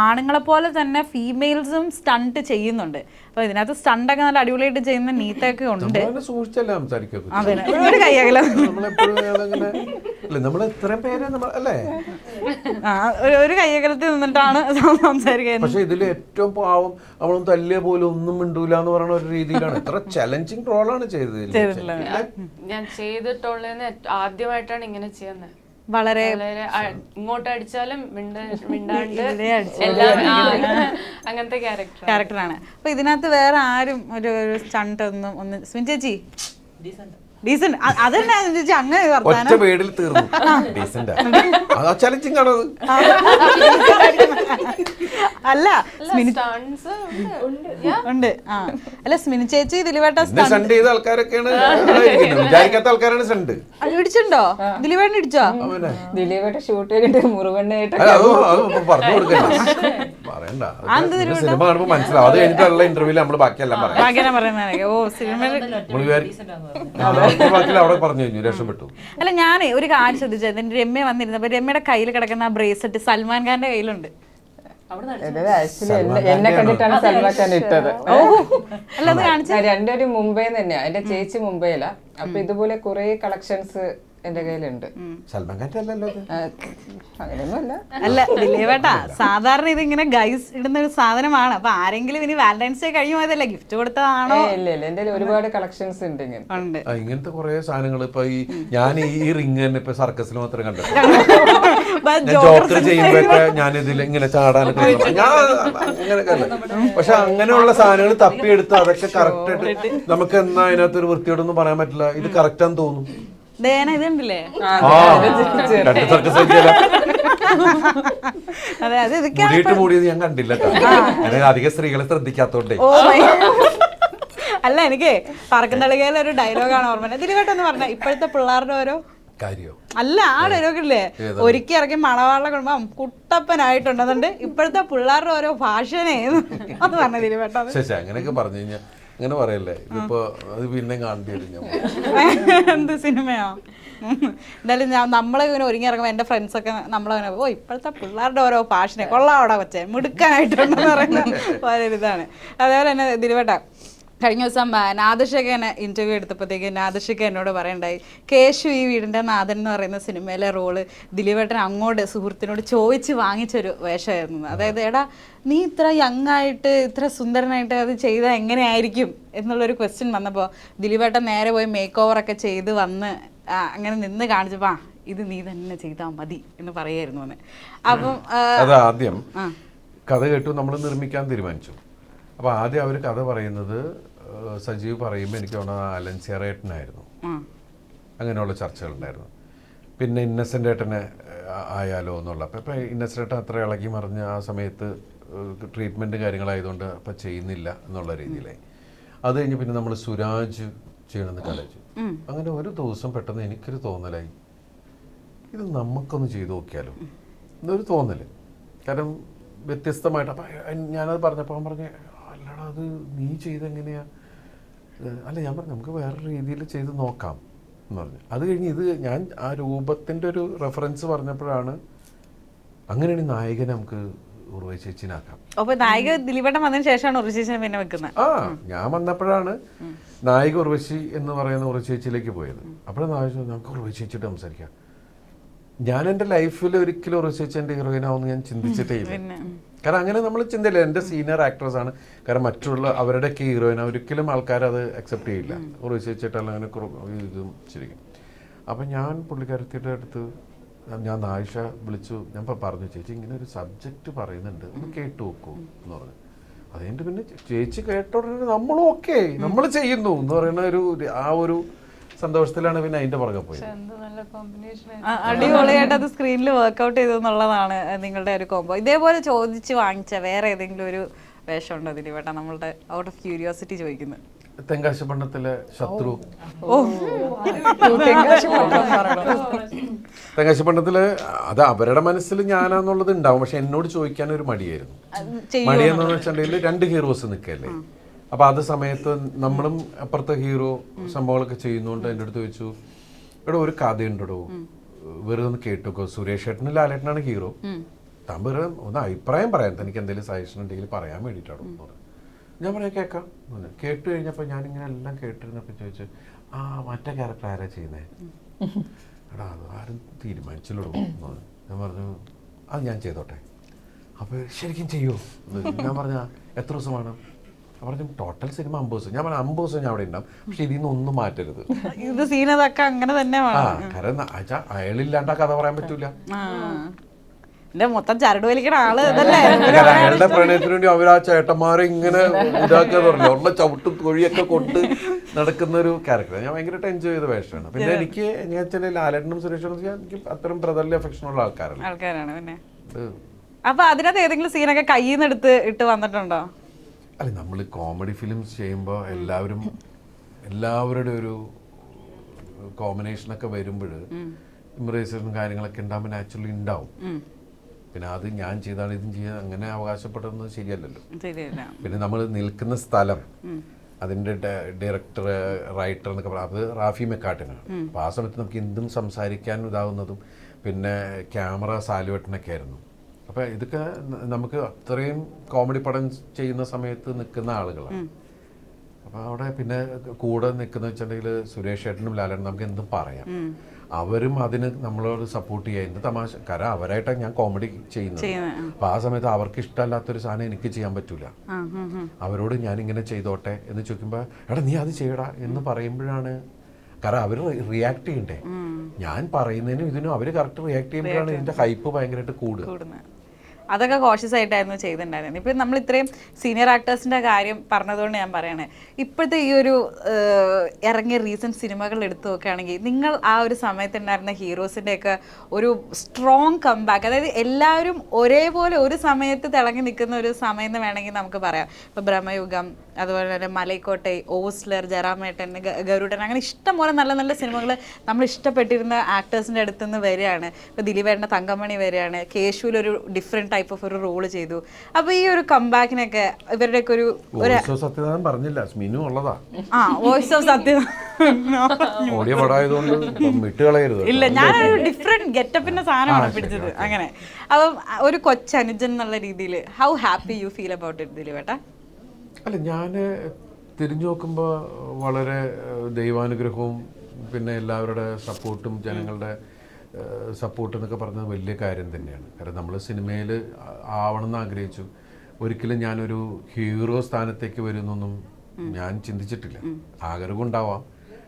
ആണുങ്ങളെ പോലെ തന്നെ ഫീമെയിൽസും സ്റ്റണ്ട് ചെയ്യുന്നുണ്ട്. അപ്പൊ ഇതിനകത്ത് സ്റ്റണ്ടൊക്കെ നല്ല അടിപൊളിയായിട്ട് ചെയ്യുന്ന നീത്തൊക്കെ ഉണ്ട്. സൂക്ഷിച്ചല്ലേ സംസാരിക്കൊക്കെ. അതെ, ഒരു കൈയകലം. നമ്മൾ എത്ര പേര് അല്ലേ ഒരു കൈയകലത്തിൽ നിന്നിട്ടാണ് സംസാരിക്കുന്നത്. പക്ഷെ ഇതിൽ ഏറ്റവും പാവം അവളൊന്നും തല്ലിയ പോലും ഒന്നും മിണ്ടൂല എന്ന് പറയുന്ന ഒരു രീതിയിലാണ്. എത്ര ചലഞ്ചിങ് റോളാണ് ചെയ്തത്. ഞാൻ ചെയ്തിട്ടുള്ളതെന്ന് ആദ്യമായിട്ടാണ് ഇങ്ങനെ ചെയ്യുന്നത്. വളരെ ഇങ്ങോട്ട് അടിച്ചാലും മിണ്ടാണ്ട് അങ്ങനത്തെ ക്യാരക്ടറാണ്. അപ്പൊ ഇതിനകത്ത് വേറെ ആരും ഒരു സ്റ്റണ്ട് ഒന്ന് സ്മിൻ ചേച്ചി ഡീസന്റ് അതന്നെ ചേച്ചി അങ്ങനെ ഒറ്റ വേർഡിൽ തീർന്നു. ഡീസന്റ് ചലഞ്ചിങ് ആണോ? അല്ല ഉണ്ട്. ആ അല്ല സ്മിനി ചേച്ചി ദിലീപേട്ട സ്റ്റണ്ട് ചെയ്ത ആൾക്കാരൊക്കെയാണ് വിചാരിക്കാത്ത ആൾക്കാരാണ് സ്റ്റണ്ട്. ഇടിച്ചിട്ടുണ്ടോ? ദിലീപേട്ടൻ ഇടിച്ചോ? ദിലീപേട്ട ഷൂട്ട് ചെയ്തിട്ട് മുറുവണ്ണയായിട്ട് പറഞ്ഞു കൊടുക്കണ്ട, പറയണ്ട. സിനിമ കാണുമ്പോ മനസ്സിലാവും. അത് കഴിഞ്ഞിട്ടുള്ള ഇന്റർവ്യൂല് നമ്മള് ബാക്കിയെല്ലാം പറയുന്നത്. ഓ സിനിമ അവിടെ പറഞ്ഞു കഴിഞ്ഞു, രക്ഷപ്പെട്ടു. അല്ല ഞാൻ ഒരു കാര്യം ശ്രദ്ധിച്ചത്, രമ്യ വന്നിരുന്നപ്പോ രമ്യയുടെ കയ്യിൽ കിടക്കുന്ന ആ ബ്രേസ്ലെറ്റ് സൽമാൻ ഖാന്റെ കയ്യിലുണ്ട്. എന്നെ കണ്ടിട്ടാണ് സൽമാൻ ഖാൻ ഇട്ടത്. രണ്ടുപേരും മുംബൈ തന്നെയാ. എന്റെ ചേച്ചി മുംബൈയിലാ. അപ്പൊ ഇതുപോലെ കുറെ കളക്ഷൻസ് എന്റെ കയ്യിലുണ്ട്. സൽമാൻ ഖാന്റെ അല്ലല്ലോ അങ്ങനെയൊന്നുമല്ല. അല്ല ദിലീപേട്ടാ, സാധാരണ ഇതിങ്ങനെ ഗൈസ് ഇടുന്ന ഒരു സാധനമാണ്. അപ്പൊ ആരെങ്കിലും ഇനി വാലന്റൈൻസ് ഡേ കഴിയുമ്പോഴല്ലേ ഗിഫ്റ്റ് കൊടുത്തതാണോ? ഇല്ല ഇല്ല, എന്റെ ഒരുപാട് കളക്ഷൻസ് ഉണ്ട് ഇങ്ങനത്തെ കുറെ സാധനങ്ങൾ. ഇപ്പൊ ഞാൻ ഈ റിംഗ് തന്നെ ഇപ്പൊ സർക്കസിൽ മാത്രമേ കണ്ടു. ജോക്കർ ചെയ്യുമ്പോഴൊക്കെ ഞാൻ ഇതിൽ ഇങ്ങനെ ചാടാനൊക്കെ പക്ഷെ അങ്ങനെയുള്ള സാധനങ്ങൾ തപ്പിയെടുത്ത് അതൊക്കെ കറക്റ്റ് ആയിട്ട് നമുക്ക് എന്നാ അതിനകത്ത് ഒരു വൃത്തിയോടൊന്നും പറയാൻ പറ്റില്ല. ഇത് കറക്റ്റാന്ന് തോന്നും. ഇതുണ്ടല്ലേ മൂടിയത് ഞാൻ കണ്ടില്ല. അധികം സ്ത്രീകളെ ശ്രദ്ധിക്കാത്തോണ്ടേ. അല്ല എനിക്ക് പറക്കുന്നളികയിലെ ഒരു ഡയലോഗാണ് ഓർമ്മ. ദിലീപേട്ടെന്ന് പറഞ്ഞ ഇപ്പോഴത്തെ പിള്ളേരുടെ ഓരോ അല്ല ആ ഡയലോഗ് ഇല്ലേ, ഒരിക്കൽ ഇറങ്ങി മണവാള കുടുംബം കുട്ടപ്പനായിട്ടുണ്ടെന്നുണ്ട് ഇപ്പോഴത്തെ പിള്ളേരുടെ ഓരോ ഭാഷനെ അത് പറഞ്ഞ ദിലീപേട്ട. അങ്ങനെയൊക്കെ പറഞ്ഞു കഴിഞ്ഞാൽ അങ്ങനെ പറയല്ലേ. ഇതിപ്പോ അത് പിന്നെ കാണേണ്ടി വരും. എന്ത് സിനിമയോ എന്തായാലും നമ്മളെ ഇങ്ങനെ ഒരുങ്ങി ഇറങ്ങുമ്പോൾ എൻ്റെ ഫ്രണ്ട്സൊക്കെ നമ്മളങ്ങനെ ഓ ഇപ്പോഴത്തെ പിള്ളേരുടെ ഓരോ പാഷനെ കൊള്ളാവിടെ കൊച്ചേ മിടുക്കാനായിട്ടുണ്ടെന്ന് പറയുന്ന ഇതാണ്. അതേപോലെ തന്നെ ദിലീപേട്ട കഴിഞ്ഞ ദിവസം നാദർഷയ്ക്ക് എന്നെ ഇന്റർവ്യൂ എടുത്തപ്പോഴത്തേക്ക് നാദർഷയ്ക്ക് എന്നോട് പറയണ്ടായി, കേശു ഈ വീടിൻ്റെ നാഥൻ എന്ന് പറയുന്ന സിനിമയിലെ റോള് ദിലീപേട്ടൻ അങ്ങോട്ട് സുഹൃത്തിനോട് ചോദിച്ച് വാങ്ങിച്ചൊരു വേഷമായിരുന്നു. അതായത് എടാ നീ ഇത്ര യങ് ആയിട്ട് ഇത്ര സുന്ദരനായിട്ട് അത് ചെയ്താൽ എങ്ങനെയായിരിക്കും എന്നുള്ളൊരു ക്വസ്റ്റ്യൻ വന്നപ്പോൾ ദിലീപേട്ടൻ നേരെ പോയി മേക്ക് ഓവറൊക്കെ ചെയ്ത് വന്ന് അങ്ങനെ നിന്ന് കാണിച്ചപ്പോ ഇത് നീ തന്നെ ചെയ്താൽ മതി എന്ന് പറയായിരുന്നു. അപ്പം ആദ്യം കഥ കേട്ടു, നമ്മൾ നിർമ്മിക്കാൻ തീരുമാനിച്ചു. അപ്പൊ ആദ്യം അവർ കഥ പറയുന്നത് സജീവ് പറയുമ്പോൾ എനിക്ക് തോന്നുന്നത് അലൻസിയറേട്ടനായിരുന്നു. അങ്ങനെയുള്ള ചർച്ചകളുണ്ടായിരുന്നു. പിന്നെ ഇന്നസെൻ്റ് ഏട്ടനെ ആയാലോ എന്നുള്ള. അപ്പം ഇന്നസെൻ്റ് ഏട്ടൻ അത്ര ഇളകി മറിഞ്ഞ് ആ സമയത്ത് ട്രീറ്റ്മെൻറ്റ് കാര്യങ്ങളായതുകൊണ്ട് അപ്പം ചെയ്യുന്നില്ല എന്നുള്ള രീതിയിലായി. അത് കഴിഞ്ഞ് പിന്നെ നമ്മൾ സുരാജ് ചെയ്യണമെന്ന് കലച്ചു. അങ്ങനെ ഒരു ദിവസം പെട്ടെന്ന് എനിക്കൊരു തോന്നലായി, ഇത് നമുക്കൊന്ന് ചെയ്തു നോക്കിയാലോ എന്നൊരു തോന്നല്. കാരണം വ്യത്യസ്തമായിട്ട്. അപ്പം ഞാനത് പറഞ്ഞപ്പോൾ അവൻ പറഞ്ഞു അല്ലടാ അത് നീ ചെയ്തെങ്ങനെയാ? അല്ല ഞാൻ പറഞ്ഞു നമുക്ക് വേറെ രീതിയിൽ ചെയ്ത് നോക്കാം എന്ന് പറഞ്ഞു. അത് കഴിഞ്ഞ് ഇത് ഞാൻ ആ രൂപത്തിൻ്റെ ഒരു റെഫറൻസ് പറഞ്ഞപ്പോഴാണ് അങ്ങനെയാണ് നായകനെ നമുക്ക് ഉർവശി ചേച്ചിനാക്കാം. നായിക ദിലീപേട്ടൻ വന്നതിന് ശേഷമാണ് ഉർവശി ചേച്ചി പിന്നെ വെക്കുന്നത്. ഞാൻ വന്നപ്പോഴാണ് നായിക ഉർവശി എന്ന് പറയുന്ന ഉർവശി ചേച്ചിയിലേക്ക് പോയത്. അപ്പോഴാണ് നായിക നമുക്ക് ഉർവശി ചേച്ചിട്ട് സംസാരിക്കാം. ഞാൻ എൻ്റെ ലൈഫിൽ ഒരിക്കലും ഉർവശി ചേച്ചി എൻ്റെ ഹീറോയിനാവുമെന്ന് ഞാൻ ചിന്തിച്ചിട്ടേ ഇല്ല. കാരണം അങ്ങനെ നമ്മൾ ചിന്തയില്ല. എൻ്റെ സീനിയർ ആക്ടേഴ്സ് ആണ്. കാരണം മറ്റുള്ള അവരുടെയൊക്കെ ഹീറോയിൻ ഒരിക്കലും ആൾക്കാരത് അക്സെപ്റ്റ് ചെയ്യില്ല. ഉർവശി ചേച്ചിട്ടല്ല അങ്ങനെ ഇതും ശരിക്കും. അപ്പം ഞാൻ പുള്ളിക്കാരത്തിയുടെ അടുത്ത് ഞാൻ നായിഷ വിളിച്ചു. ഞാൻ ഇപ്പം പറഞ്ഞു ചേച്ചി ഇങ്ങനെ ഒരു സബ്ജക്റ്റ് പറയുന്നുണ്ട്, ഒന്ന് കേട്ടു നോക്കൂ എന്ന് പറഞ്ഞു. അതുകഴിഞ്ഞിട്ട് പിന്നെ ചേച്ചി കേട്ടോടനെ നമ്മളും ഓക്കെ നമ്മൾ ചെയ്യുന്നു എന്ന് പറയുന്ന ആ ഒരു സന്തോഷത്തിലാണ് പിന്നെ അതിന്റെ പുറകെ പോയത്. അടിപൊളിയായിട്ട് അത് സ്ക്രീനിൽ വർക്ക്ഔട്ട് ചെയ്തു എന്നുള്ളതാണ് നിങ്ങളുടെ ഒരു കോംബോ. ഇതേപോലെ ചോദിച്ച് വാങ്ങിച്ച വേറെ ഏതെങ്കിലും ഒരു വേഷം ഉണ്ടോ ദിലീപേട്ട? നമ്മളുടെ ഔട്ട് ഓഫ് ക്യൂരിയോസിറ്റി ചോദിക്കുന്നത്. തെങ്കാശിപ്പണ്ണത്തിലെ ശത്രു. ഓ തെങ്കാശിപ്പണ്ണത്തില് അത് അവരുടെ മനസ്സിൽ ഞാനാന്നുള്ളത് ഉണ്ടാവും, പക്ഷെ എന്നോട് ചോദിക്കാൻ ഒരു മടിയായിരുന്നു. മടിയെന്ന് വെച്ചിട്ടുണ്ടെങ്കിൽ 2 ഹീറോസ് നിൽക്കല്ലേ. അപ്പൊ അത് സമയത്ത് നമ്മളും അപ്പുറത്തെ ഹീറോ സംഭവങ്ങളൊക്കെ ചെയ്യുന്നോണ്ട് എൻ്റെ അടുത്ത് ചോദിച്ചു, ഇവിടെ ഒരു കഥയുണ്ടോ, വെറുതെ ഒന്ന് കേട്ടോക്കോ, സുരേഷ് ഏട്ടനും ലാലേട്ടനാണ് ഹീറോ, താൻ വെറുതെ ഒന്ന് അഭിപ്രായം പറയാൻ, തനിക്ക് എന്തെങ്കിലും സജഷൻ ഉണ്ടെങ്കിൽ പറയാൻ വേണ്ടിയിട്ടാണോ എന്ന് പറഞ്ഞു. ഞാൻ പറയാം കേൾക്കാം. കേട്ടു കഴിഞ്ഞപ്പോൾ ഞാനിങ്ങനെ എല്ലാം കേട്ടിരുന്നപ്പോൾ ചോദിച്ചു, ആ മറ്റേ ക്യാരക്ടർ ആരാ ചെയ്യുന്നേ? എടാ അത് ആരും തീരുമാനിച്ചല്ലോ. ഞാൻ പറഞ്ഞു അത് ഞാൻ ചെയ്തോട്ടെ. അപ്പോൾ ശരിക്കും ചെയ്യുമോ? ഞാൻ പറഞ്ഞ എത്ര ദിവസമാണ്? പറഞ്ഞു ടോട്ടൽ സിനിമ 50 ദിവസം. ഞാൻ പറഞ്ഞു 50 ദിവസം ഞാൻ അവിടെ ഉണ്ടാവും, പക്ഷെ ഇതിൽ നിന്ന് ഒന്നും മാറ്റരുത്. ഇത് സീനതൊക്കെ അങ്ങനെ തന്നെ കാരണം അയാളില്ലാണ്ട് ആ കഥ പറയാൻ പറ്റൂല. എന്റെ മൊത്തം ചരട് വലിക്കണ ആള് ഇതല്ലേ. അയാളുടെ പ്രണയത്തിന് വേണ്ടി അവർ ആ ചേട്ടന്മാരെ ഇങ്ങനെ ഇതാക്കുക പറഞ്ഞു, ഉള്ള ചവിട്ടും തൊഴിയൊക്കെ കൊണ്ട് നടക്കുന്ന ഒരു ക്യാരക്ടർ. ഞാൻ ഭയങ്കരമായിട്ട് എൻജോയ് ചെയ്ത വേഷമാണ്. പിന്നെ എനിക്ക് എങ്ങനെ വെച്ചാൽ ലാലേട്ടനും സുരേഷനും എനിക്ക് അത്തരം ബ്രദർലി അഫെക്ഷൻ ഉള്ള ആൾക്കാരാണ്. പിന്നെ അപ്പൊ അതിനകത്ത് ഏതെങ്കിലും സീനൊക്കെ കയ്യിൽ നിന്ന് എടുത്ത് ഇട്ട് വന്നിട്ടുണ്ടോ? അല്ല, നമ്മൾ കോമഡി ഫിലിംസ് ചെയ്യുമ്പോൾ എല്ലാവരുടെ ഒരു കോമ്പിനേഷനൊക്കെ വരുമ്പോൾ ഇംപ്രൈസേഷനും കാര്യങ്ങളൊക്കെ ഉണ്ടാകുമ്പോൾ നാച്ചുറലി ഉണ്ടാവും. പിന്നെ അത് ഞാൻ ചെയ്താണ് ഇതും ചെയ്യാൻ അങ്ങനെ അവകാശപ്പെടുന്നത് ശരിയല്ലല്ലോ. പിന്നെ നമ്മൾ നിൽക്കുന്ന സ്ഥലം, അതിൻ്റെ ഡയറക്ടർ, റൈറ്റർ എന്നൊക്കെ പറയാം, അത് റാഫി മെക്കാട്ടിനാണ്. അപ്പോൾ ആ സമയത്ത് നമുക്ക് എന്തും സംസാരിക്കാൻ ഇതാവുന്നതും, പിന്നെ ക്യാമറ സാലുവേട്ടനൊക്കെ ആയിരുന്നു. അപ്പോൾ ഇതൊക്കെ നമുക്ക് അത്രയും കോമഡി പടം ചെയ്യുന്ന സമയത്ത് നിൽക്കുന്ന ആളുകളാണ്. അപ്പോൾ അവിടെ പിന്നെ കൂടെ നിൽക്കുന്ന വെച്ചിട്ടുണ്ടെങ്കിൽ സുരേഷ് ഏട്ടനും ലാലേട്ടനും നമുക്ക് എന്തും പറയാം. അവരും അതിന് നമ്മളോട് സപ്പോർട്ട് ചെയ്യാൻ എന്ത് തമാശ, കാരണം അവരായിട്ടാണ് ഞാൻ കോമഡി ചെയ്യുന്നത്. അപ്പോൾ ആ സമയത്ത് അവർക്ക് ഇഷ്ടമല്ലാത്തൊരു സാധനം എനിക്ക് ചെയ്യാൻ പറ്റൂല. അവരോട് ഞാനിങ്ങനെ ചെയ്തോട്ടെ എന്ന് ചോദിക്കുമ്പോൾ എടാ നീ അത് ചെയ്യടാ എന്ന് പറയുമ്പോഴാണ്, കാരണം അവർ റിയാക്ട് ചെയ്യണ്ടേ. ഞാൻ പറയുന്നതിനും ഇതിനും അവർ കറക്റ്റ് റിയാക്ട് ചെയ്യുമ്പോഴാണ് ഇതിൻ്റെ ഹൈപ്പ് ഭയങ്കരമായിട്ട് കൂടുന്നത്. അതൊക്കെ കോഷ്യസ് ആയിട്ടായിരുന്നു ചെയ്തിട്ടുണ്ടായിരുന്നത്. ഇപ്പം നമ്മൾ ഇത്രയും സീനിയർ ആക്ടേഴ്സിൻ്റെ കാര്യം പറഞ്ഞതുകൊണ്ട് ഞാൻ പറയണേ, ഇപ്പോഴത്തെ ഈ ഒരു ഇറങ്ങിയ റീസെൻറ്റ് സിനിമകൾ എടുത്തു നോക്കുകയാണെങ്കിൽ നിങ്ങൾ ആ ഒരു സമയത്തുണ്ടായിരുന്ന ഹീറോസിൻ്റെയൊക്കെ ഒരു സ്ട്രോങ് കംബാക്ക്, അതായത് എല്ലാവരും ഒരേപോലെ ഒരു സമയത്ത് തിളങ്ങി നിൽക്കുന്ന ഒരു സമയം എന്ന് വേണമെങ്കിൽ നമുക്ക് പറയാം. ഇപ്പോൾ ബ്രഹ്മയുഗം, അതുപോലെ തന്നെ മലൈക്കോട്ടെ, ഓസ്ലർ, ജറാമേട്ടൻ, ഗരുഡൻ, അങ്ങനെ ഇഷ്ടംപോലെ നല്ല നല്ല സിനിമകൾ നമ്മൾ ഇഷ്ടപ്പെട്ടിരുന്ന ആക്ടേഴ്സിൻ്റെ അടുത്ത് നിന്ന് വരികയാണ്. ഇപ്പോൾ ദിലീപേട്ടൻ്റെ തങ്കമണി വരികയാണ്, കേശുവിലൊരു ഡിഫറെൻറ്റ് ടൈപ്പ് ഓഫ് ഒരു റോള് ചെയ്തു. അപ്പോൾ ഈ ഒരു കംബാക്കിനൊക്കെ ഇവരുടെയൊക്കെ ഒരു സത്യനാഥൻ പറഞ്ഞില്ല, സ്മിനു ഉള്ളതാ. വോയിസ് ഓഫ് സത്യനാഥൻ ഇല്ല, ഞാനൊരു ഡിഫറെന്റ് ഗെറ്റപ്പിന്റെ സാധനമാണ് പിടിച്ചത്. അങ്ങനെ അപ്പം ഒരു കൊച്ചനുജൻ എന്നുള്ള രീതിയിൽ how happy you feel about it ദിലീപേട്ടാ? അല്ല, ഞാൻ തിരിഞ്ഞു നോക്കുമ്പോൾ വളരെ ദൈവാനുഗ്രഹവും പിന്നെ എല്ലാവരുടെ സപ്പോർട്ടും ജനങ്ങളുടെ സപ്പോർട്ട് എന്നൊക്കെ പറഞ്ഞത് വലിയ കാര്യം തന്നെയാണ്. കാരണം നമ്മൾ സിനിമയിൽ ആവണമെന്ന് ആഗ്രഹിച്ചു. ഒരിക്കലും ഞാനൊരു ഹീറോ സ്ഥാനത്തേക്ക് വരുന്നൊന്നും ഞാൻ ചിന്തിച്ചിട്ടില്ല. ആഗ്രഹം ഉണ്ടാവാം,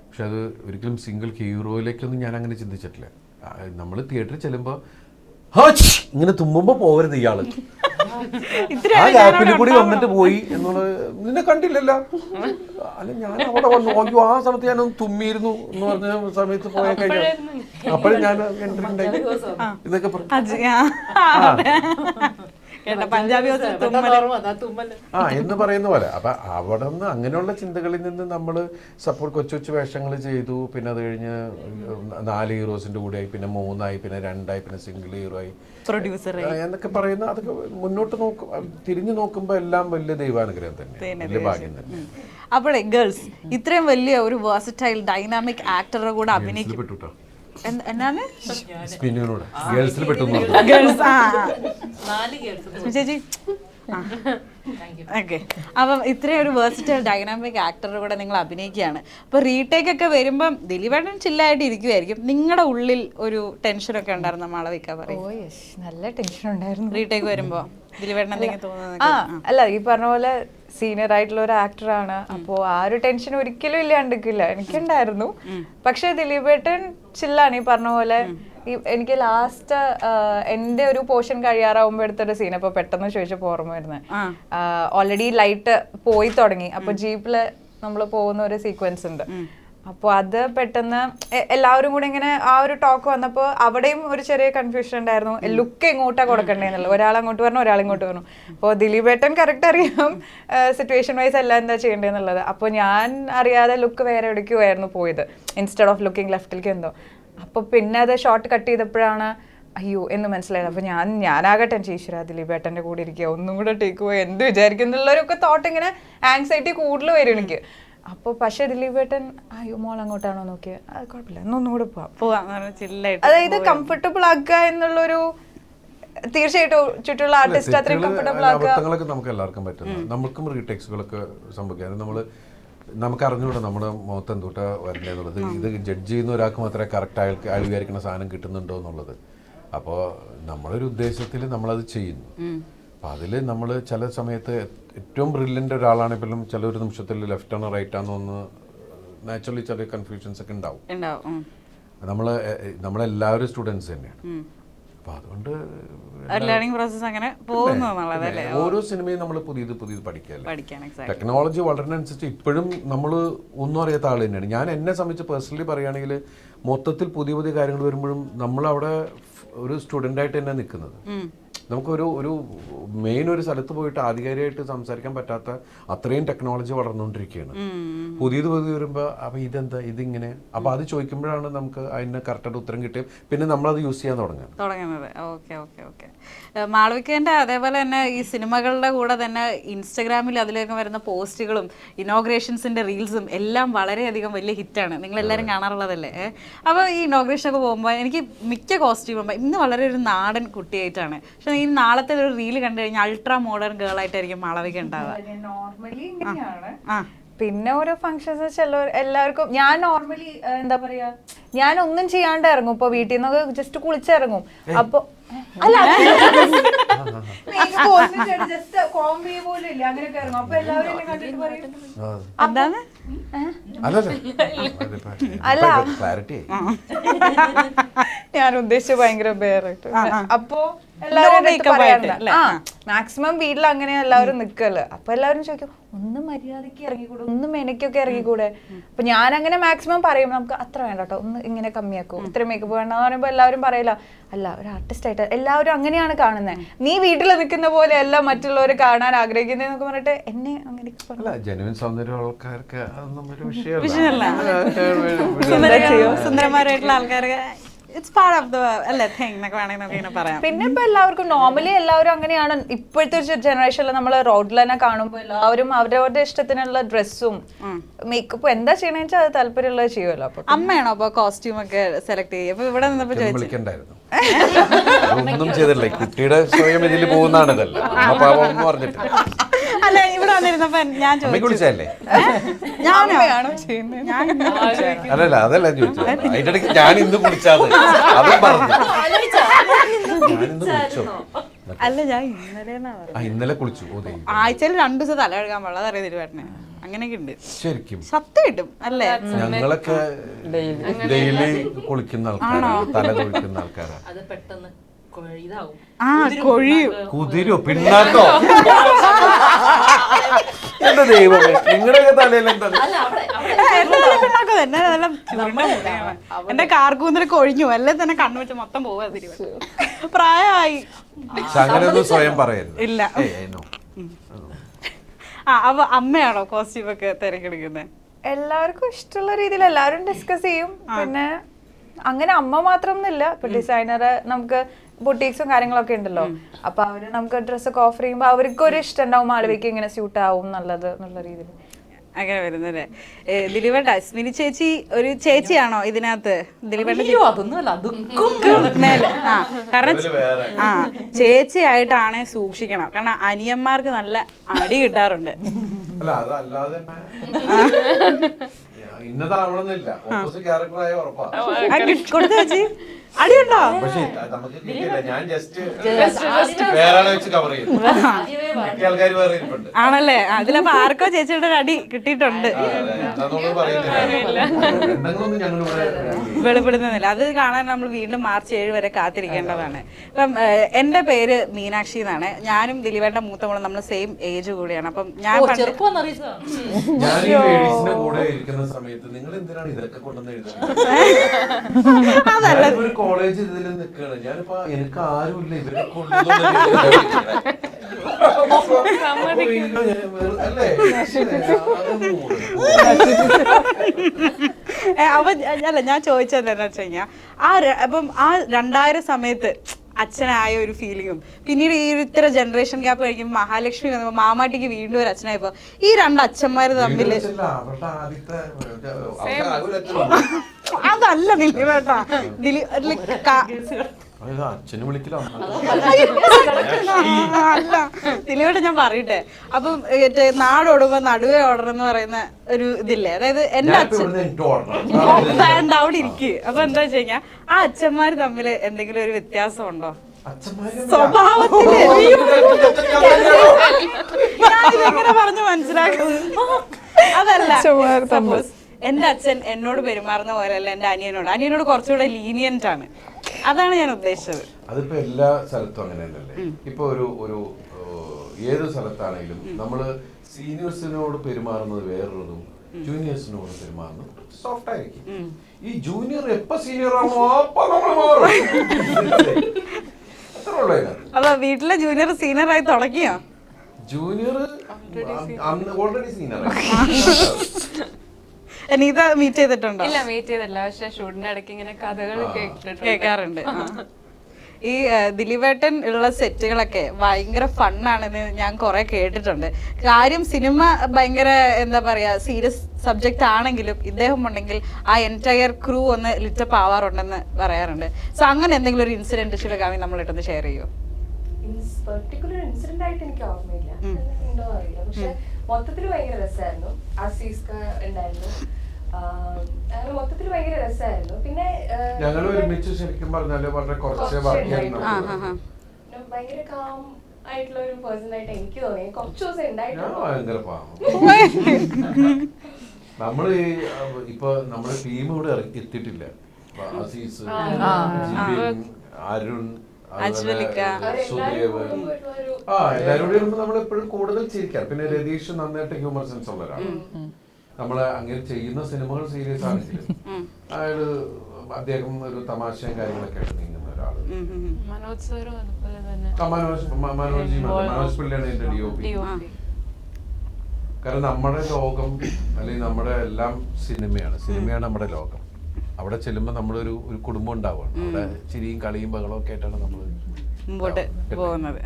പക്ഷെ അത് ഒരിക്കലും സിംഗിൾ ഹീറോയിലേക്കൊന്നും ഞാൻ അങ്ങനെ ചിന്തിച്ചിട്ടില്ല. നമ്മൾ തിയേറ്ററിൽ ചെല്ലുമ്പോൾ ഇങ്ങനെ തുമ്മുമ്പോൾ പോകരുത് ഇയാള്, ആ ഗ്യാപ്പിൽ കൂടി വന്നിട്ട് പോയി എന്നുള്ളത് നിന്നെ കണ്ടില്ലല്ലോ. അല്ല, ഞാൻ അവിടെ വന്നു നോക്കിയോ, ആ സമയത്ത് ഞാനൊന്ന് തുമ്മിയിരുന്നു എന്ന് പറഞ്ഞ സമയത്ത് പോയ കഴിഞ്ഞാൽ അപ്പോഴും ഞാൻ എൻട്രി ഉണ്ടായി ഇതൊക്കെ എന്ന് പറയുന്ന പോലെ. അപ്പൊ അവിടെ നിന്ന് അങ്ങനെയുള്ള ചിന്തകളിൽ നിന്ന് നമ്മൾ സപ്പോർട്ട് കൊച്ചു കൊച്ചു വേഷങ്ങൾ ചെയ്തു. പിന്നെ അത് കഴിഞ്ഞ് 4 ഹീറോസിന്റെ കൂടെ ആയി, പിന്നെ 3 ആയി, പിന്നെ 2 ആയി, പിന്നെ സിംഗിൾ ഹീറോ ആയി, പ്രൊഡ്യൂസർ എന്നൊക്കെ പറയുന്ന. അതൊക്കെ മുന്നോട്ട് തിരിഞ്ഞു നോക്കുമ്പോൾ എല്ലാം വലിയ ദൈവാനുഗ്രഹം തന്നെ, വലിയ ഭാഗ്യം തന്നെ. അപ്പോഴേ ഗേൾസ് ഇത്രയും വലിയ ഒരു വേഴ്സറ്റൈൽ ഡൈനാമിക് ആക്ടറുടെ കൂടെ അഭിനയിക്കും. എന്നാണ് ഗേൾസിൽ പെട്ടു ചേച്ചി? ഓക്കെ. അപ്പം ഇത്രയും ഒരു വേഴ്സറ്റൈൽ ഡൈനാമിക് ആക്ടറുടെ കൂടെ നിങ്ങൾ അഭിനയിക്കുകയാണ്. അപ്പോൾ റീടേക്ക് ഒക്കെ വരുമ്പം ദിലീപേട്ടൻ ചില്ലായിട്ട് ഇരിക്കുമായിരിക്കും. നിങ്ങളുടെ ഉള്ളിൽ ഒരു ടെൻഷനൊക്കെ ഉണ്ടായിരുന്നു മാളവിക പറയും? നല്ല ടെൻഷൻ ഉണ്ടായിരുന്നു റീടേക്ക് വരുമ്പോൾ. ദിലീപേട്ടൻ എന്തെങ്കിലും തോന്നുന്നത്? അല്ല, ഈ പറഞ്ഞ പോലെ സീനിയർ ആയിട്ടുള്ള ഒരു ആക്ടറാണ്, അപ്പോൾ ആ ഒരു ടെൻഷൻ ഒരിക്കലും ഇല്ലാണ്ടിരിക്കില്ല. എനിക്കുണ്ടായിരുന്നു. പക്ഷെ ദിലീപേട്ടൻ ചില്ലാണ്. ഈ പറഞ്ഞ പോലെ എനിക്ക് ലാസ്റ്റ് എന്റെ ഒരു പോർഷൻ കഴിയാറാവുമ്പോ എടുത്തൊരു സീൻ അപ്പൊ പെട്ടെന്ന് ചോദിച്ചപ്പോ ഓർമ്മ വരുന്നത്, ഓൾറെഡി ലൈറ്റ് പോയി തുടങ്ങി, അപ്പൊ ജീപ്പില് നമ്മൾ പോകുന്ന ഒരു സീക്വൻസ് ഉണ്ട്. അപ്പോൾ അത് പെട്ടെന്ന് എല്ലാവരും കൂടെ ഇങ്ങനെ ആ ഒരു ടോക്ക് വന്നപ്പോൾ അവിടെയും ഒരു ചെറിയ കൺഫ്യൂഷൻ ഉണ്ടായിരുന്നു, ലുക്ക് എങ്ങോട്ടാ കൊടുക്കണ്ടേന്നുള്ളത്. ഒരാൾ അങ്ങോട്ട് പറഞ്ഞു, ഒരാൾ ഇങ്ങോട്ട് പറഞ്ഞു. അപ്പോൾ ദിലീപേട്ടൻ കറക്റ്റ് അറിയാം സിറ്റുവേഷൻ വൈസ് എല്ലാം എന്താ ചെയ്യേണ്ടതെന്നുള്ളത്. അപ്പോൾ ഞാൻ അറിയാതെ ലുക്ക് വേറെ എവിടേക്കോ ആയിരുന്നു പോയത്, ഇൻസ്റ്റെഡ് ഓഫ് ലുക്കിംഗ് ലെഫ്റ്റിലേക്ക് എന്തോ. അപ്പോൾ പിന്നെ അത് ഷോർട്ട് കട്ട് ചെയ്തപ്പോഴാണ് അയ്യോ എന്ന് മനസ്സിലായത്. അപ്പോൾ ഞാനാകെ ടെൻഷൻ, ഈശ്വര ദിലീപേട്ടൻ്റെ കൂടെ ഇരിക്കുക, ഒന്നും കൂടെ ടേക്ക് പോയി എന്ത് വിചാരിക്കും എന്നുള്ളവരൊക്കെ തോട്ട്, ഇങ്ങനെ ആങ്സൈറ്റി കൂടുതൽ വരും എനിക്ക്. അപ്പോൾ പക്ഷേ ദിലീപേട്ടൻ അയ്യോ മോൾ അങ്ങോട്ടാണോ നോക്കിയത്, അത് കുഴപ്പമില്ല എന്നൊന്നും കൂടെ പോവാം, അതായത് കംഫർട്ടബിൾ ആക്കുക എന്നുള്ളൊരു, തീർച്ചയായിട്ടും ചുറ്റുള്ള ആർട്ടിസ്റ്റ് അത്രയും കംഫർട്ടബിൾ ആക്കുക. അബദ്ധങ്ങളൊക്കെ നമുക്ക് എല്ലാവർക്കും പറ്റുന്നു. നമുക്കും റീടേക്സുകളൊക്കെ സംഭവിക്കാം. നമുക്ക് അറിഞ്ഞൂടെ നമ്മുടെ മുഖത്ത് എന്തുട്ടാ വരേണ്ടതെന്നുള്ളത്. ഇത് ജഡ്ജ് ചെയ്യുന്ന ഒരാൾക്ക് മാത്രമേ കറക്റ്റ് അയാൾ വിചാരിക്കുന്ന സാധനം കിട്ടുന്നുണ്ടോ എന്നുള്ളത്. അപ്പോൾ നമ്മളൊരു ഉദ്ദേശത്തിൽ നമ്മളത് ചെയ്യുന്നു. അപ്പം അതിൽ നമ്മൾ ചില സമയത്ത് ഏറ്റവും ബ്രില്യൻ്റ് ഒരാളാണെങ്കിലും ചില ഒരു നിമിഷത്തിൽ ലെഫ്റ്റ് ആണോ റൈറ്റ് ആണോ എന്ന് നാച്ചുറലി ചെറിയ കൺഫ്യൂഷൻസ് ഒക്കെ ഉണ്ടാവും. നമ്മളെല്ലാവരും സ്റ്റുഡൻസ് തന്നെയാണ്. അപ്പം അതുകൊണ്ട് ലേണിംഗ് പ്രോസസ് അങ്ങനെ പോകുന്നതല്ലേ. ഓരോ സിനിമയും നമ്മൾ പുതിയത് പഠിക്കുകയല്ലേ. ടെക്നോളജി വളരുന്നതനുസരിച്ച് ഇപ്പോഴും നമ്മൾ ഒന്നും അറിയാത്ത ആൾ തന്നെയാണ്. ഞാൻ എന്നെ സംബന്ധിച്ച് പേഴ്സണലി പറയുകയാണെങ്കിൽ മൊത്തത്തിൽ പുതിയ പുതിയ കാര്യങ്ങൾ വരുമ്പോഴും നമ്മളവിടെ ഒരു സ്റ്റുഡൻ്റായിട്ട് തന്നെ നിൽക്കുന്നത്. നമുക്കൊരു മെയിൻ ഒരു സ്ഥലത്ത് പോയിട്ട് ആധികാരികമായിട്ട് സംസാരിക്കാൻ പറ്റാത്ത അത്രയും ടെക്നോളജി വളർന്നുകൊണ്ടിരിക്കുകയാണ്. പുതിയത് വരുമ്പോൾ അപ്പം ഇതെന്താ ഇതിങ്ങനെ, അപ്പം അത് ചോദിക്കുമ്പോഴാണ് നമുക്ക് അതിന് കറക്റ്റായിട്ട് ഉത്തരം കിട്ടുകയും പിന്നെ നമ്മളത് യൂസ് ചെയ്യാൻ തുടങ്ങുന്നത്. ഓക്കെ. മാളവികേൻ്റെ അതേപോലെ തന്നെ ഈ സിനിമകളുടെ കൂടെ തന്നെ ഇൻസ്റ്റഗ്രാമിൽ അതിലേക്ക് വരുന്ന പോസ്റ്റുകളും ഇനോഗ്രേഷൻസിൻ്റെ റീൽസും എല്ലാം വളരെയധികം വലിയ ഹിറ്റാണ്. നിങ്ങളെല്ലാവരും കാണാറുള്ളതല്ലേ. അപ്പോൾ ഈ ഇനോഗ്രേഷനൊക്കെ പോകുമ്പോൾ എനിക്ക് മിക്ക കോസ്റ്റ്യൂം ഇന്ന് വളരെ ഒരു നാടൻ കുട്ടിയായിട്ടാണ്. പക്ഷെ ഈ നാളത്തെ ഒരു റീല് കണ്ടു കഴിഞ്ഞാൽ അൾട്രാ മോഡേൺ ഗേൾ ആയിട്ടായിരിക്കും മാളവിക ഉണ്ടാവുക. പിന്നെ ഓരോ ഫംഗ്ഷൻസ് എല്ലാവർക്കും ഞാൻ നോർമലി എന്താ പറയാ, ഞാൻ ഒന്നും ചെയ്യാണ്ട് ഇറങ്ങും. ഇപ്പൊ വീട്ടിൽ നിന്നൊക്കെ ജസ്റ്റ് കുളിച്ചിറങ്ങും. അപ്പൊ അല്ല ജസ്റ്റ് കോമ്പി പോലും ഇല്ല, അങ്ങനെയൊക്കെ ഇറങ്ങും. അപ്പൊ എല്ലാവരും എന്നെ കണ്ടിട്ട് പറയും എന്താണ് അല്ല ഞാൻ ഉദ്ദേശിച്ച ഭയങ്കര ബേറായിട്ട്. അപ്പൊ എല്ലാവരും മാക്സിമം വീട്ടിൽ അങ്ങനെ എല്ലാവരും നിക്കല്. അപ്പൊ എല്ലാവരും ചോദിക്കും ഒന്ന് മര്യാദക്ക് ഇറങ്ങിക്കൂടെ, ഒന്ന് മെനക്കൊക്കെ ഇറങ്ങിക്കൂടെ. അപ്പൊ ഞാൻ അങ്ങനെ മാക്സിമം പറയും നമുക്ക് അത്ര വേണ്ട കേട്ടോ, ഒന്ന് ഇങ്ങനെ കമ്മിയാക്കും, ഇത്ര മേക്കപ്പ് വേണ്ടെന്ന് പറയുമ്പോ എല്ലാവരും പറയില്ല അല്ല ഒരു ആർട്ടിസ്റ്റ് ആയിട്ട് എല്ലാവരും അങ്ങനെയാണ് കാണുന്നത്, നീ വീട്ടിൽ നിൽക്കുന്ന പോലെ അല്ല മറ്റുള്ളവർ കാണാൻ ആഗ്രഹിക്കുന്നതെന്നൊക്കെ പറഞ്ഞിട്ട് എന്നെ അങ്ങനെ സുന്ദരന്മാരായിട്ടുള്ള ആൾക്കാർക്ക് പിന്നെ ഇപ്പൊ എല്ലാവർക്കും നോർമലി എല്ലാവരും അങ്ങനെയാണ്. ഇപ്പോഴത്തെ ഒരു ജനറേഷനിൽ നമ്മൾ റോഡിൽ തന്നെ കാണുമ്പോൾ എല്ലാവരും അവരവരുടെ ഇഷ്ടത്തിനുള്ള ഡ്രസ്സും മേക്കപ്പും എന്താ ചെയ്യണമെന്ന് വെച്ചാൽ അത് താല്പര്യമുള്ളത് ചെയ്യുമല്ലോ. അപ്പൊ അമ്മയാണോ അപ്പൊ കോസ്റ്റ്യൂം ഒക്കെ സെലക്ട് ചെയ്യുക? അപ്പൊ ഇവിടെ നിന്നപ്പോ ഒന്നും ചെയ്തില്ല, കുട്ടിയുടെ സ്വയം ഇതിൽ പോകുന്നതാണിതല്ല പറഞ്ഞിട്ട്. അല്ല ഇവിടെ വന്നിരുന്നപ്പോ ഞാൻ ചോദിച്ചല്ലേ ഞാനാണോ ചെയ്യുന്നത്? അല്ലല്ല അതല്ല ചോദിച്ചത്. അതിന്റെ ഇടയ്ക്ക് ഞാൻ ഇന്ന് കുളിച്ചാത് അതും പറഞ്ഞു. അല്ല ഞാൻ ഇന്നലെ കുളിച്ചു. ആഴ്ചയിൽ 2 ദിവസം തല കഴുകാൻ പാടില്ല, അതറിയാം തിരുവേട്ടനെ. അങ്ങനെയൊക്കെ ഉണ്ട് ശരിക്കും, സത്യമായിട്ടും അല്ലേ? ഞങ്ങളൊക്കെ ഡെയിലി കുളിക്കുന്ന ആൾക്കാരാണ്, തല കുളിക്കുന്ന ആൾക്കാരാണ്. അത് പെട്ടെന്ന് കുതിരോ പിന്നാട്ടോ എന്റെ ദൈവമേ, നിങ്ങളുടെയൊക്കെ തലയിൽ എന്താ? എന്റെ കാർക്കൂന്തലൊക്കെ ഒഴിഞ്ഞു, അല്ലേ തന്നെ കണ്ണു വെച്ച് മൊത്തം പോവാ തിരുവ. പ്രായമായി അങ്ങനെയൊന്നും സ്വയം പറയരുത്. ഇല്ല. അപ്പൊ അമ്മയാണോ കോസ്റ്റ്യൂം ഒക്കെ തിരക്കെടുക്കുന്നത്? എല്ലാവർക്കും ഇഷ്ടമുള്ള രീതിയിൽ എല്ലാവരും ഡിസ്കസ് ചെയ്യും. പിന്നെ അങ്ങനെ അമ്മ മാത്രം ഒന്നുമില്ല, ഇപ്പൊ ഡിസൈനർ നമുക്ക് ബുട്ടീക്സും കാര്യങ്ങളൊക്കെ ഉണ്ടല്ലോ. അപ്പൊ അവര് നമുക്ക് ഡ്രസ്സൊക്കെ ഓഫർ ചെയ്യുമ്പോൾ അവർക്കൊരു ഇഷ്ടം ഉണ്ടാവും, മാളവിക ഇങ്ങനെ സ്യൂട്ട് ആവും നല്ലത് എന്നുള്ള രീതിയിൽ അങ്ങനെ വരുന്നല്ലേ. ദിലീപേട്ട അശ്വിനി ചേച്ചി ഒരു ചേച്ചിയാണോ ഇതിനകത്ത്? ദിലീപേട്ട കാരണം ചേച്ചിയായിട്ടാണ് സൂക്ഷിക്കണം, കാരണം അനിയന്മാർക്ക് നല്ല അടി കിട്ടാറുണ്ട്. ഇന്നതാവണമെന്നില്ല, കൊടുത്തു ചേച്ചി അടിയുണ്ടോ? പക്ഷേ നമുക്ക് കിട്ടിയില്ല. ഞാൻ ജസ്റ്റ് വേറെ ആളെ വെച്ച് കവർ ചെയ്തു. മറ്റേ ആൾക്കാർ വേറെ ഇരിപ്പുണ്ട്. ആണല്ലേ? അതിലപ്പോ ആർക്കോ ചേച്ചിയുടെ ഒരു അടി കിട്ടിയിട്ടുണ്ട്. വെളിപ്പെടുത്തുന്നില്ല. അത് കാണാൻ നമ്മൾ വീണ്ടും മാർച്ച് 7 വരെ കാത്തിരിക്കേണ്ടതാണ്. ഇപ്പം എന്റെ പേര് മീനാക്ഷി എന്നാണ്. ഞാനും ദിലീപേട്ട മൂത്തമോളും നമ്മൾ സെയിം ഏജ് കൂടിയാണ്. അപ്പം ഞാൻ ഞാൻ ഈ ലേഡീസിന്റെ കൂടെ ഇരിക്കുന്ന സമയത്ത് നിങ്ങൾ എന്തിനാണ് ഇതൊക്കെ കൊണ്ടുവന്ന് എഴുതുന്നത്? ഒരു കോളേജ് ഇതിൽ നിൽക്കുകയാണ്. ഞാനിപ്പോ എനിക്ക് ആരുമില്ല ഇവരെ അല്ലേ? അല്ല, ഞാൻ ചോദിച്ചത് എന്താണെന്ന് വെച്ച് കഴിഞ്ഞാൽ അപ്പം ആ 2000 സമയത്ത് അച്ഛനായ ഒരു ഫീലിങ്ങും പിന്നീട് ഈ ഇത്ര ജനറേഷൻ ഗ്യാപ്പ് കഴിക്കുമ്പോൾ മഹാലക്ഷ്മി വന്നപ്പോ മാമാട്ടിക്ക് വീണ്ടും ഒരു അച്ഛനായപ്പോ ഈ രണ്ട് അച്ഛന്മാര് തമ്മില് അതല്ല ദിലീപേട്ടാ അച്ഛനെ വിളിക്കില്ല. അല്ല ദിലീപേട്ട ഞാൻ പറയട്ടെ. അപ്പം നാടോടുമ്പോ നടുവേ ഓടണം എന്ന് പറയുന്ന ഒരു ഇതില്ലേ, അതായത് എന്റെ അച്ഛൻ വേണ്ട അവിടെ ഇരിക്ക്. അപ്പൊ എന്താ വെച്ച് കഴിഞ്ഞാ ആ അച്ഛന്മാര് തമ്മില് എന്തെങ്കിലും ഒരു വ്യത്യാസം ഉണ്ടോ സ്വഭാവത്തില്? ഞാനിതെങ്ങനെ പറഞ്ഞു മനസ്സിലാക്കും? അതല്ല, സപ്പോസ് എന്റെ അച്ഛൻ എന്നോട് പെരുമാറുന്ന പോലെയല്ല എന്റെ അനിയനോട് കുറച്ചുകൂടെ ലീനിയന്റ് ആണ്. അതാണ് ഞാൻ ഉദ്ദേശിച്ചത്. അതിപ്പോ എല്ലാ സ്ഥലത്തും അങ്ങനെ തന്നെയല്ലേ? ഇപ്പൊ ഒരു ഏത് സ്ഥലത്താണെങ്കിലും നമ്മള് സീനിയേഴ്സിനോട് പെരുമാറുന്നത് വേറൊരുതും ജൂനിയേഴ്സിനോട് പെരുമാറുന്നത് സോഫ്റ്റ് ആയിരിക്കും. ഈ ജൂനിയർ എപ്പോ സീനിയർ ആണോ അപ്പൊ നമ്മൾ മാറും. അപ്പൊ വീട്ടിലെ ജൂനിയർ സീനിയർ ആയി തുടങ്ങിയോ? Junior already senior. Neetha meet ചെയ്തിട്ടുണ്ടോ? ഇല്ല, മീറ്റ് ചെയ്തില്ല. പക്ഷെ ഷൂട്ടിന്റെ ഇടയ്ക്ക് ഇങ്ങനെ കഥകൾ കേൾക്കാറുണ്ട്. ഈ ദിലീപേട്ടൻ ഉള്ള സെറ്റുകളൊക്കെ ഭയങ്കര ഫണ്ണാണെന്ന് ഞാൻ കുറെ കേട്ടിട്ടുണ്ട്. കാര്യം സിനിമ ഭയങ്കര എന്താ പറയാ സീരിയസ് സബ്ജക്റ്റ് ആണെങ്കിലും ഇദ്ദേഹം ഉണ്ടെങ്കിൽ ആ എൻറ്റയർ ക്രൂ ഒന്ന് ലിറ്റപ്പ് ആവാറുണ്ടെന്ന് പറയാറുണ്ട്. സോ അങ്ങനെ എന്തെങ്കിലും ഒരു ഇൻസിഡന്റ് കാണി നമ്മളിട്ടൊന്ന് ഷെയർ ചെയ്യോ? പെർട്ടിക്കുലർ ഇൻസിഡന്റ് ആയിട്ട് എനിക്ക് ഓർമ്മയില്ല, ഉണ്ടോ അറിയില്ല. പക്ഷെ മൊത്തത്തിൽ ഭയങ്കര രസമായിരുന്നു. അസീസ്ക ഉണ്ടായിരുന്നു, അങ്ങനെ മൊത്തത്തിൽ ഭയങ്കര രസമായിരുന്നു. പിന്നെ ഞങ്ങൾ ഒരുമിച്ച് ശരിക്കും പറഞ്ഞാല് വളരെ കുറച്ച് ഭയങ്കര കാം ആയിട്ടുള്ള ഒരു പേഴ്സൺ ആയിട്ട് എനിക്ക് തോന്നി. കുറച്ച് ദിവസം ഉണ്ടായിട്ടുണ്ട്. ഭയങ്കര പാവം. നമ്മള് ഇപ്പൊ നമ്മുടെ ടീം ഇവിടെ എത്തിയിട്ടില്ല. അസീസ്, അരുൺ, സുദേവ്, എല്ലാവരും കൂടി നമ്മൾ എപ്പോഴും കൂടുതൽ ചിരിക്കാം. പിന്നെ രതീഷ് നന്നായിട്ട് ഹ്യൂമർ സെൻസ് ഉള്ള ഒരാളാണ്. നമ്മള് അങ്ങനെ ചെയ്യുന്ന സിനിമകൾ സീരിയസ് ആണെങ്കിലും അദ്ദേഹം ഒരു തമാശയും കാര്യങ്ങളൊക്കെ ആയിട്ട് നീങ്ങുന്ന ഒരാള്. മനോജ് പിള്ളയാണ് എന്റെ DOP. കാരണം നമ്മുടെ ലോകം അല്ലെങ്കിൽ നമ്മുടെ എല്ലാം സിനിമയാണ് നമ്മുടെ ലോകം. അവിടെ ചെല്ലുമ്പോൾ നമ്മളൊരു കുടുംബം ഉണ്ടാവുകയാണ്. അവിടെ ചിരിയും കളിയും ബഹളവും ഒക്കെ ആയിട്ടാണ് നമ്മൾ മുമ്പോട്ട് പോകുന്നത്.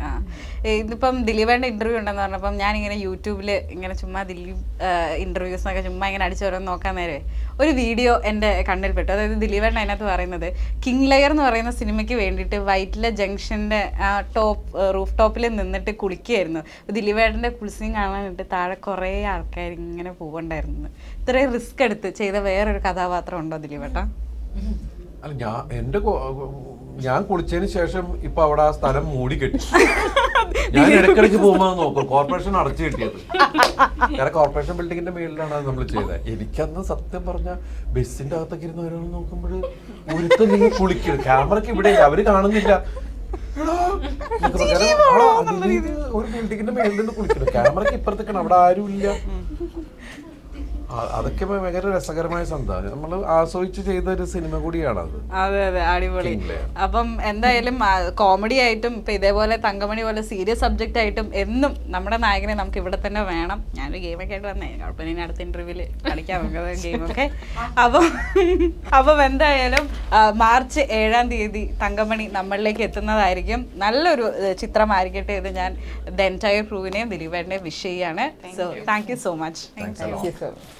ഇതിപ്പം ദിലീപേണ്ട ഇന്റർവ്യൂ ഉണ്ടെന്ന് പറഞ്ഞപ്പം ഞാനിങ്ങനെ യൂട്യൂബിൽ ഇങ്ങനെ ചുമ്മാ ദിലീപ് ഇന്റർവ്യൂസിനൊക്കെ ചുമ്മാ ഇങ്ങനെ അടിച്ചു ഓരോന്ന് നോക്കാൻ നേരെ ഒരു വീഡിയോ എൻ്റെ കണ്ണിൽപ്പെട്ടു. അതായത് ദിലീപേണ്ട അതിനകത്ത് പറയുന്നത് കിങ് ലെയർ എന്ന് പറയുന്ന സിനിമയ്ക്ക് വേണ്ടിയിട്ട് വൈറ്റില ജംഗ്ഷൻ്റെ റൂഫ് ടോപ്പിൽ നിന്നിട്ട് കുളിക്കുകയായിരുന്നു. ദിലീപേട്ടൻ്റെ കുളിസിയും കാണാനിട്ട് താഴെ കുറേ ആൾക്കാർ ഇങ്ങനെ പോകണ്ടായിരുന്നു. ഇത്രയും റിസ്ക് എടുത്ത് ചെയ്ത വേറൊരു കഥാപാത്രം ഉണ്ടോ ദിലീപേട്ട? അല്ല, ഞാൻ കുളിച്ചതിന് ശേഷം ഇപ്പൊ അവിടെ ആ സ്ഥലം മൂടി കെട്ടി. ഞാൻ ഇടയ്ക്കിടയ്ക്ക് പോകുമ്പോൾ നോക്കും, കോർപ്പറേഷൻ അടച്ചു കെട്ടിയത്. കാരണം കോർപ്പറേഷൻ ബിൽഡിങ്ങിന്റെ മേളിലാണ് അത് നമ്മൾ ചെയ്തത്. എനിക്കന്ന് സത്യം പറഞ്ഞ ബസ്സിന്റെ അകത്തൊക്കെ ഇരുന്ന് ഒരാൾ നോക്കുമ്പോൾ ഒരുത്തം നിങ്ങൾ കുളിക്കണം, ക്യാമറക്ക് ഇവിടെ അവര് കാണുന്നില്ല. ഒരു ബിൽഡിങ്ങിന്റെ മേളിൽ നിന്ന് കുളിക്കണം, ക്യാമറക്ക് ഇപ്പുറത്തേക്കാണ്, അവിടെ ആരും ഇല്ല. അതൊക്കെ ഭയങ്കര രസകരമായ സംഭവം. നമ്മൾ ആസ്വദിച്ച് ചെയ്ത ഒരു സിനിമ കൂടിയാണത്. അതെ അതെ, അടിപൊളി. അപ്പം എന്തായാലും കോമഡി ആയിട്ടും ഇപ്പൊ ഇതേപോലെ തങ്കമണി പോലെ സീരിയസ് സബ്ജക്റ്റ് ആയിട്ടും എന്നും നമ്മുടെ നായകനെ നമുക്ക് ഇവിടെ തന്നെ വേണം. ഞാനൊരു ഗെയിമൊക്കെ ആയിട്ട് വന്നേ, കുഴപ്പമില്ല, ഇനി അടുത്ത ഇന്റർവ്യൂവിൽ കളിക്കാൻ നമുക്ക് ഗെയിമൊക്കെ. അപ്പം എന്തായാലും മാർച്ച് 7-ാം തീയതി തങ്കമണി നമ്മളിലേക്ക് എത്തുന്നതായിരിക്കും. നല്ലൊരു ചിത്രമായിരിക്കട്ടെ ഇത് ഞാൻ ദ എൻറ്റയർ ക്രൂവിനെയും ദിലീപേട്ടനെയും വിഷ് ചെയ്യാണ്. So thank you so much. Thank you so much.